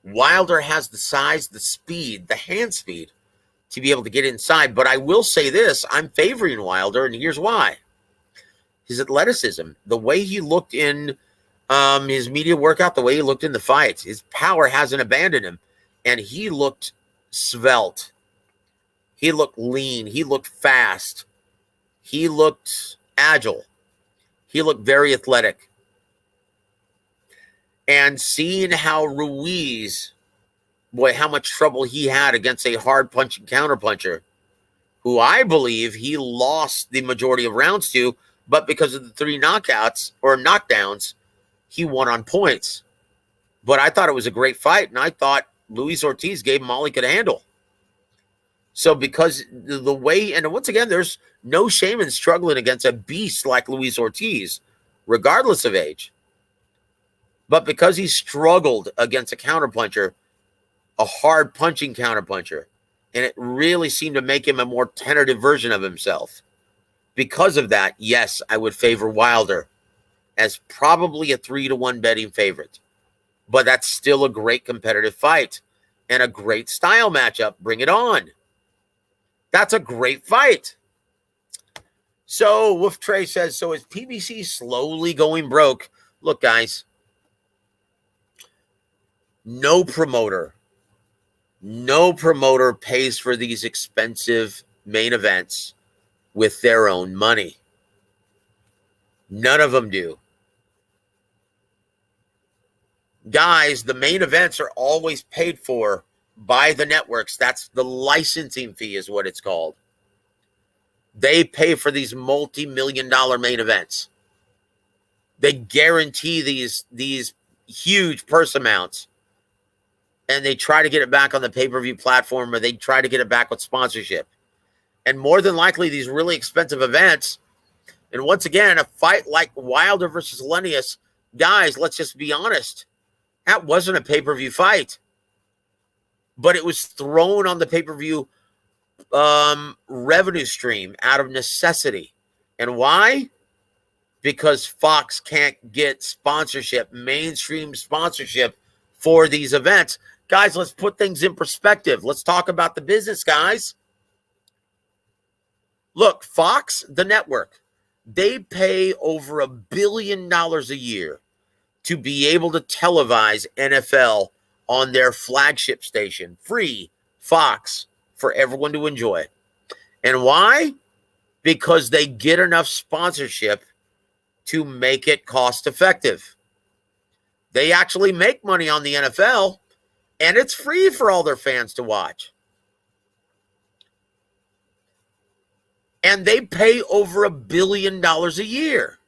Wilder has the size, the speed, the hand speed to be able to get inside. But I will say this, I'm favoring Wilder, and here's why. His athleticism, the way he looked in his media workout, the way he looked in the fights, his power hasn't abandoned him. And he looked svelte. He looked lean. He looked fast. He looked agile. He looked very athletic. And seeing how Ruiz, boy, how much trouble he had against a hard-punching counterpuncher, who I believe he lost the majority of rounds to, but because of the 3 knockouts or knockdowns, he won on points. But I thought it was a great fight, and I thought Luis Ortiz gave him all he could handle. So because the way, and once again, there's no shame in struggling against a beast like Luis Ortiz, regardless of age. But because he struggled against a counterpuncher, a hard punching counterpuncher, and it really seemed to make him a more tentative version of himself. Because of that, yes, I would favor Wilder as probably a 3-1 betting favorite. But that's still a great competitive fight and a great style matchup. Bring it on. That's a great fight. So Wolf Trey says, so is PBC slowly going broke? Look, guys, no promoter pays for these expensive main events with their own money. None of them do. Guys, the main events are always paid for by the networks. That's the licensing fee is what it's called. They pay for these multi-million-dollar main events. They guarantee these huge purse amounts. And they try to get it back on the pay-per-view platform, or they try to get it back with sponsorship. And more than likely, these really expensive events, and once again, a fight like Wilder versus Helenius, guys, let's just be honest, that wasn't a pay-per-view fight. But it was thrown on the pay-per-view revenue stream out of necessity. And why? Because Fox can't get sponsorship, mainstream sponsorship for these events. Guys, let's put things in perspective. Let's talk about the business, guys. Look, Fox, the network, they pay over $1 billion a year to be able to televise NFL on their flagship station, free Fox, for everyone to enjoy. And why? Because they get enough sponsorship to make it cost effective. They actually make money on the NFL, and it's free for all their fans to watch. And they pay over $1 billion a year.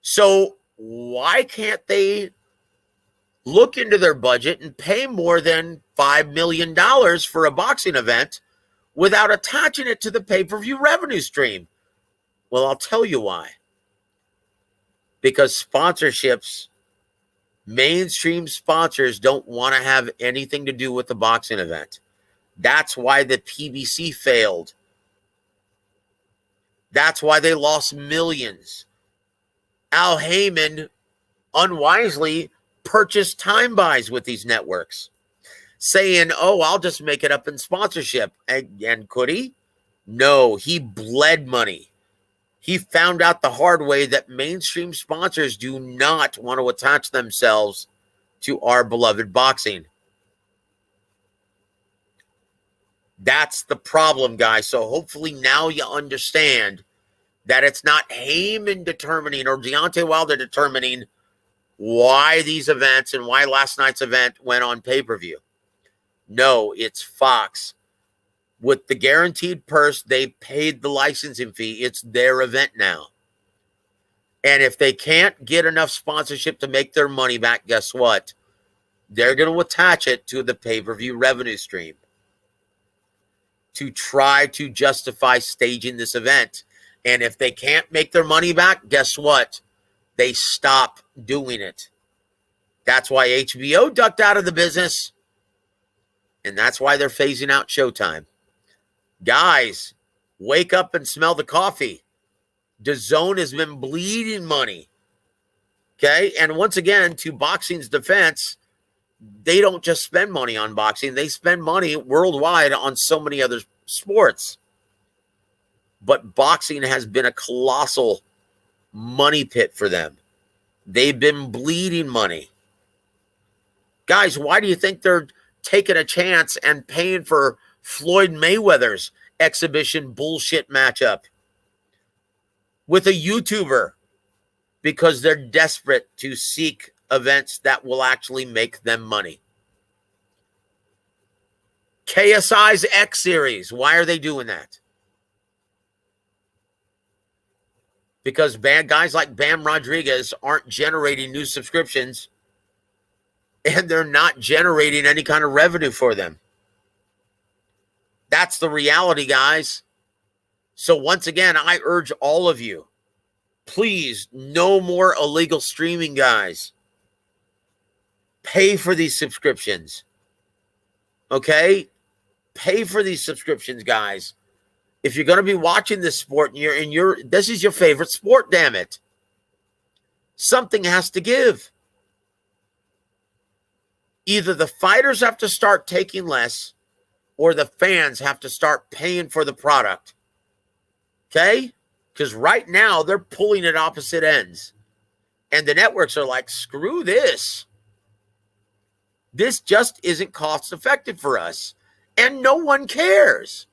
So why can't they look into their budget and pay more than $5 million for a boxing event without attaching it to the pay-per-view revenue stream? Well, I'll tell you why. Because sponsorships, mainstream sponsors don't want to have anything to do with the boxing event. That's why the PBC failed. That's why they lost millions. Al Heyman unwisely purchased time buys with these networks, saying, oh, I'll just make it up in sponsorship. And could he? No, he bled money. He found out the hard way that mainstream sponsors do not want to attach themselves to our beloved boxing. That's the problem, guys. So hopefully now you understand that it's not Heyman determining or Deontay Wilder determining why these events and why last night's event went on pay-per-view. No, it's Fox. With the guaranteed purse, they paid the licensing fee. It's their event now. And if they can't get enough sponsorship to make their money back, guess what? They're going to attach it to the pay-per-view revenue stream to try to justify staging this event. And if they can't make their money back, guess what? They stop doing it. That's why HBO ducked out of the business. And that's why they're phasing out Showtime. Guys, wake up and smell the coffee. DAZN has been bleeding money. Okay? And once again, to boxing's defense, they don't just spend money on boxing. They spend money worldwide on so many other sports. But boxing has been a colossal money pit for them. They've been bleeding money. Guys, why do you think they're taking a chance and paying for Floyd Mayweather's exhibition bullshit matchup with a YouTuber? Because they're desperate to seek events that will actually make them money. KSI's X Series, why are they doing that? Because bad guys like Bam Rodriguez aren't generating new subscriptions and they're not generating any kind of revenue for them. That's the reality, guys. So once again, I urge all of you, please, no more illegal streaming, guys. Pay for these subscriptions. Okay? Pay for these subscriptions, guys. If you're going to be watching this sport and this is your favorite sport, damn it. Something has to give. Either the fighters have to start taking less or the fans have to start paying for the product. Okay? Because right now they're pulling at opposite ends. And the networks are like, screw this. This just isn't cost effective for us. And no one cares.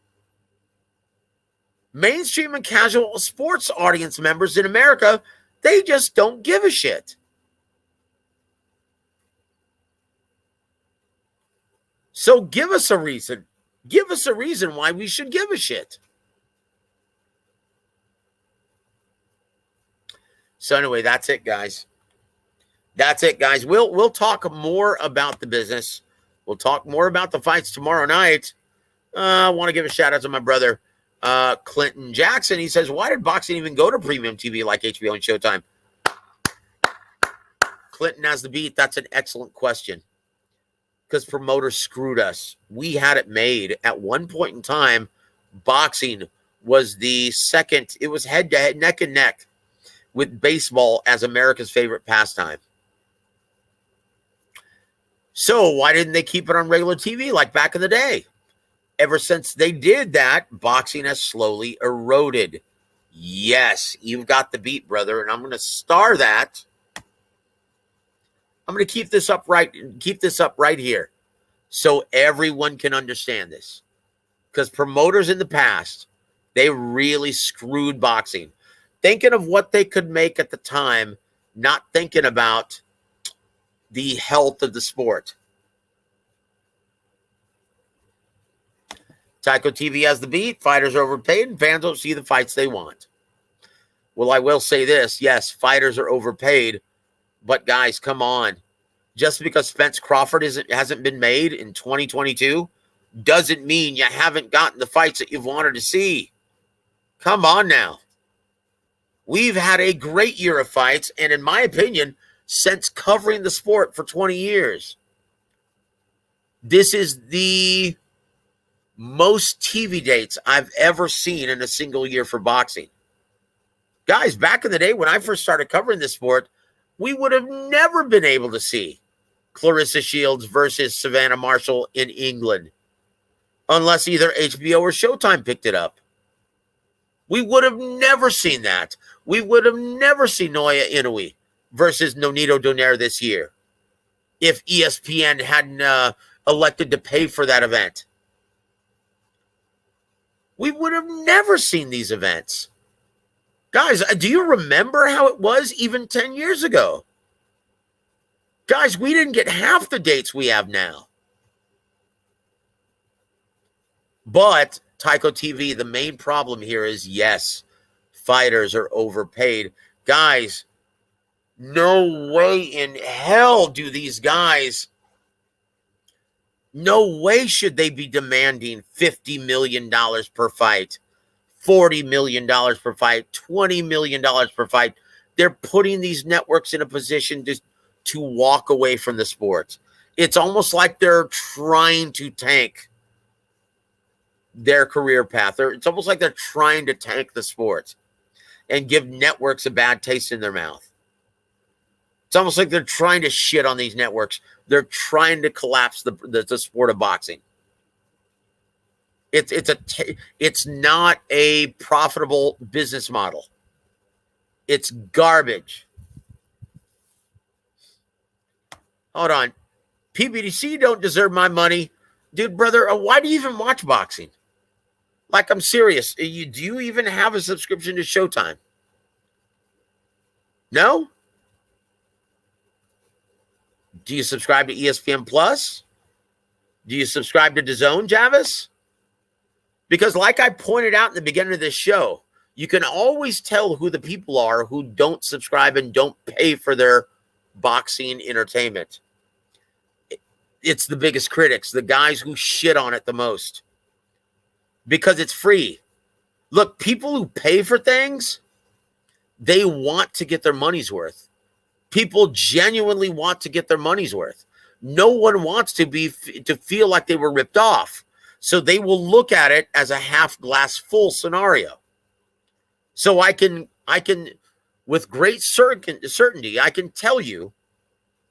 Mainstream and casual sports audience members in America, they just don't give a shit. So give us a reason. Give us a reason why we should give a shit. So anyway, that's it, guys. That's it, guys. We'll talk more about the business. We'll talk more about the fights tomorrow night. I want to give a shout out to my brother, Clinton Jackson. He says, why did boxing even go to premium TV like HBO and Showtime? Clinton has the beat. That's an excellent question. Because promoters screwed us. We had it made. At one point in time, boxing was the second. It was head to head, neck and neck with baseball as America's favorite pastime. So why didn't they keep it on regular TV like back in the day? Ever since they did that, boxing has slowly eroded. Yes, you've got the beat, brother, and I'm going to star that. I'm going to keep this up right here so everyone can understand this. Because promoters in the past, they really screwed boxing. Thinking of what they could make at the time, not thinking about the health of the sport. Tyco TV has the beat. Fighters are overpaid and fans don't see the fights they want. Well, I will say this. Yes, fighters are overpaid. But guys, come on. Just because Spence Crawford hasn't been made in 2022 doesn't mean you haven't gotten the fights that you've wanted to see. Come on now. We've had a great year of fights, and in my opinion, since covering the sport for 20 years. This is the most TV dates I've ever seen in a single year for boxing. Guys, back in the day when I first started covering this sport, we would have never been able to see Clarissa Shields versus Savannah Marshall in England unless either HBO or Showtime picked it up. We would have never seen that. We would have never seen Naoya Inoue versus Nonito Donaire this year if ESPN hadn't elected to pay for that event. We would have never seen these events. Guys, do you remember how it was even 10 years ago? Guys, we didn't get half the dates we have now. But Tyco TV, the main problem here is, yes, fighters are overpaid. Guys, no way in hell do these guys, no way should they be demanding $50 million per fight, $40 million per fight, $20 million per fight. They're putting these networks in a position to walk away from the sport. It's almost like they're trying to tank their career path. It's almost like they're trying to tank the sport and give networks a bad taste in their mouth. It's almost like they're trying to shit on these networks. They're trying to collapse the sport of boxing. It's not a profitable business model. It's garbage. Hold on. PBDC don't deserve my money. Dude, brother, why do you even watch boxing? Like, I'm serious. Do you even have a subscription to Showtime? No? Do you subscribe to ESPN Plus? Do you subscribe to DAZN, Javis? Because like I pointed out in the beginning of this show, you can always tell who the people are who don't subscribe and don't pay for their boxing entertainment. It's the biggest critics, the guys who shit on it the most. Because it's free. Look, people who pay for things, they want to get their money's worth. People genuinely want to get their money's worth. No one wants to feel like they were ripped off. So they will look at it as a half glass full scenario. So I can with great certainty, I can tell you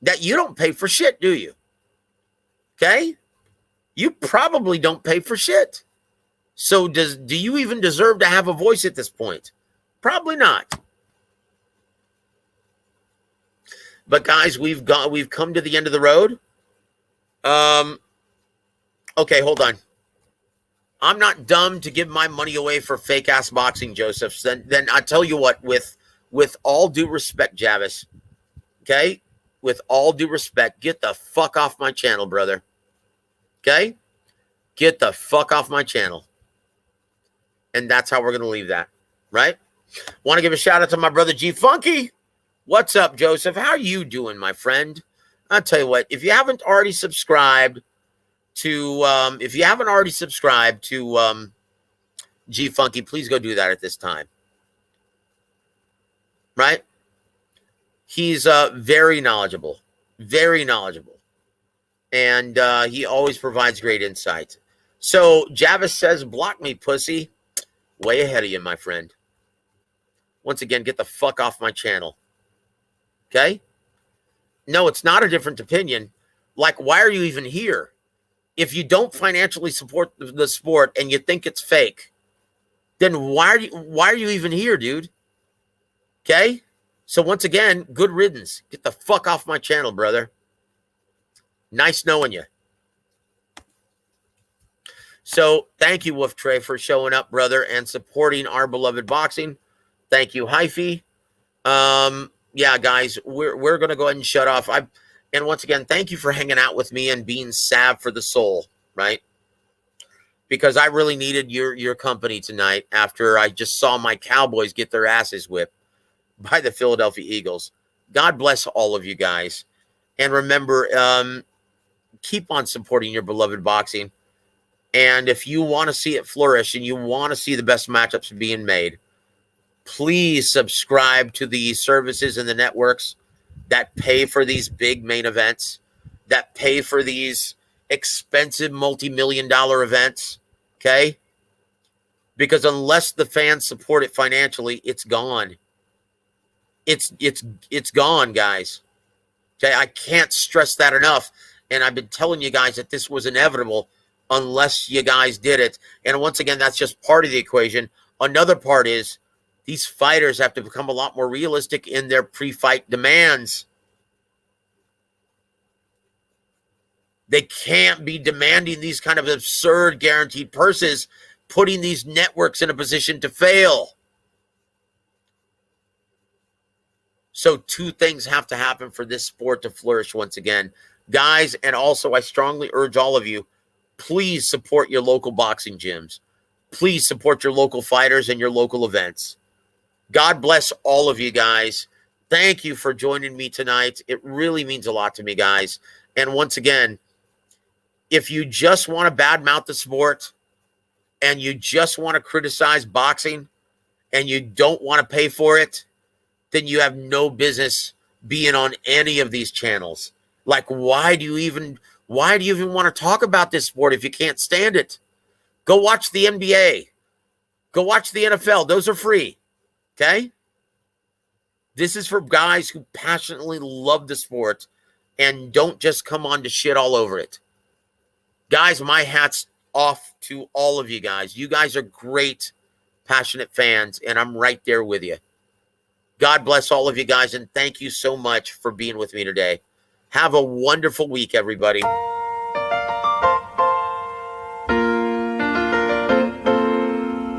that you don't pay for shit, do you? Okay? You probably don't pay for shit. So do you even deserve to have a voice at this point? Probably not. But guys, we've come to the end of the road. Okay, hold on. I'm not dumb to give my money away for fake ass boxing, Joseph. Then I tell you what, with all due respect, Javis, okay? With all due respect, get the fuck off my channel, brother. Okay? Get the fuck off my channel. And that's how we're going to leave that, right? Want to give a shout out to my brother G Funky. What's up, Joseph? How are you doing, my friend? I'll tell you what, if you haven't already subscribed to G Funky, please go do that at this time. Right? He's very knowledgeable. Very knowledgeable. And he always provides great insight. So Javis says, block me, pussy. Way ahead of you, my friend. Once again, get the fuck off my channel. Okay? No, it's not a different opinion. Like, why are you even here? If you don't financially support the sport and you think it's fake, then why are you even here, dude? Okay? So once again, good riddance. Get the fuck off my channel, brother. Nice knowing you. So thank you, Wolf Trey, for showing up, brother, and supporting our beloved boxing. Thank you, Hyphy. Yeah, guys, we're gonna go ahead and shut off. And once again, thank you for hanging out with me and being salve for the soul, right? Because I really needed your company tonight after I just saw my Cowboys get their asses whipped by the Philadelphia Eagles. God bless all of you guys. And remember, keep on supporting your beloved boxing. And if you want to see it flourish and you want to see the best matchups being made, please subscribe to the services and the networks that pay for these big main events, that pay for these expensive multi-million-dollar events, okay? Because unless the fans support it financially, it's gone. It's gone, guys. Okay, I can't stress that enough. And I've been telling you guys that this was inevitable unless you guys did it. And once again, that's just part of the equation. Another part is these fighters have to become a lot more realistic in their pre-fight demands. They can't be demanding these kind of absurd guaranteed purses, putting these networks in a position to fail. So two things have to happen for this sport to flourish once again. Guys, and also I strongly urge all of you, please support your local boxing gyms. Please support your local fighters and your local events. God bless all of you guys. Thank you for joining me tonight. It really means a lot to me, guys. And once again, if you just want to badmouth the sport and you just want to criticize boxing and you don't want to pay for it, then you have no business being on any of these channels. Like, why do you even want to talk about this sport if you can't stand it? Go watch the NBA. Go watch the NFL. Those are free. Okay? This is for guys who passionately love the sport and don't just come on to shit all over it. Guys, my hat's off to all of you guys. You guys are great, passionate fans, and I'm right there with you. God bless all of you guys, and thank you so much for being with me today. Have a wonderful week, everybody.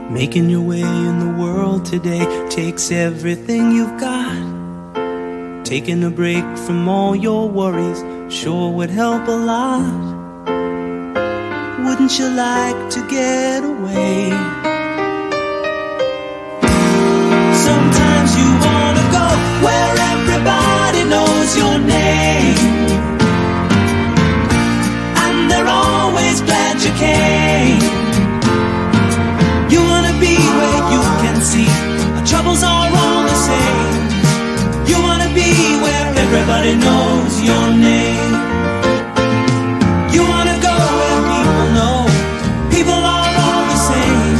Making your way in the world today takes everything you've got. Taking a break from all your worries sure would help a lot. Wouldn't you like to get away? Sometimes you wanna go where everybody knows your name, and they're always glad you came. You wanna be where you can see our troubles are all the same. You wanna be where everybody knows your name. You wanna go where people know people are all the same.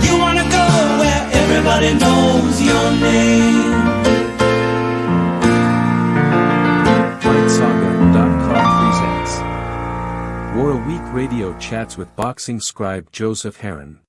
You wanna go where everybody knows your name. FightSaga.com presents Royal Week Radio Chats with boxing scribe Joseph Heron.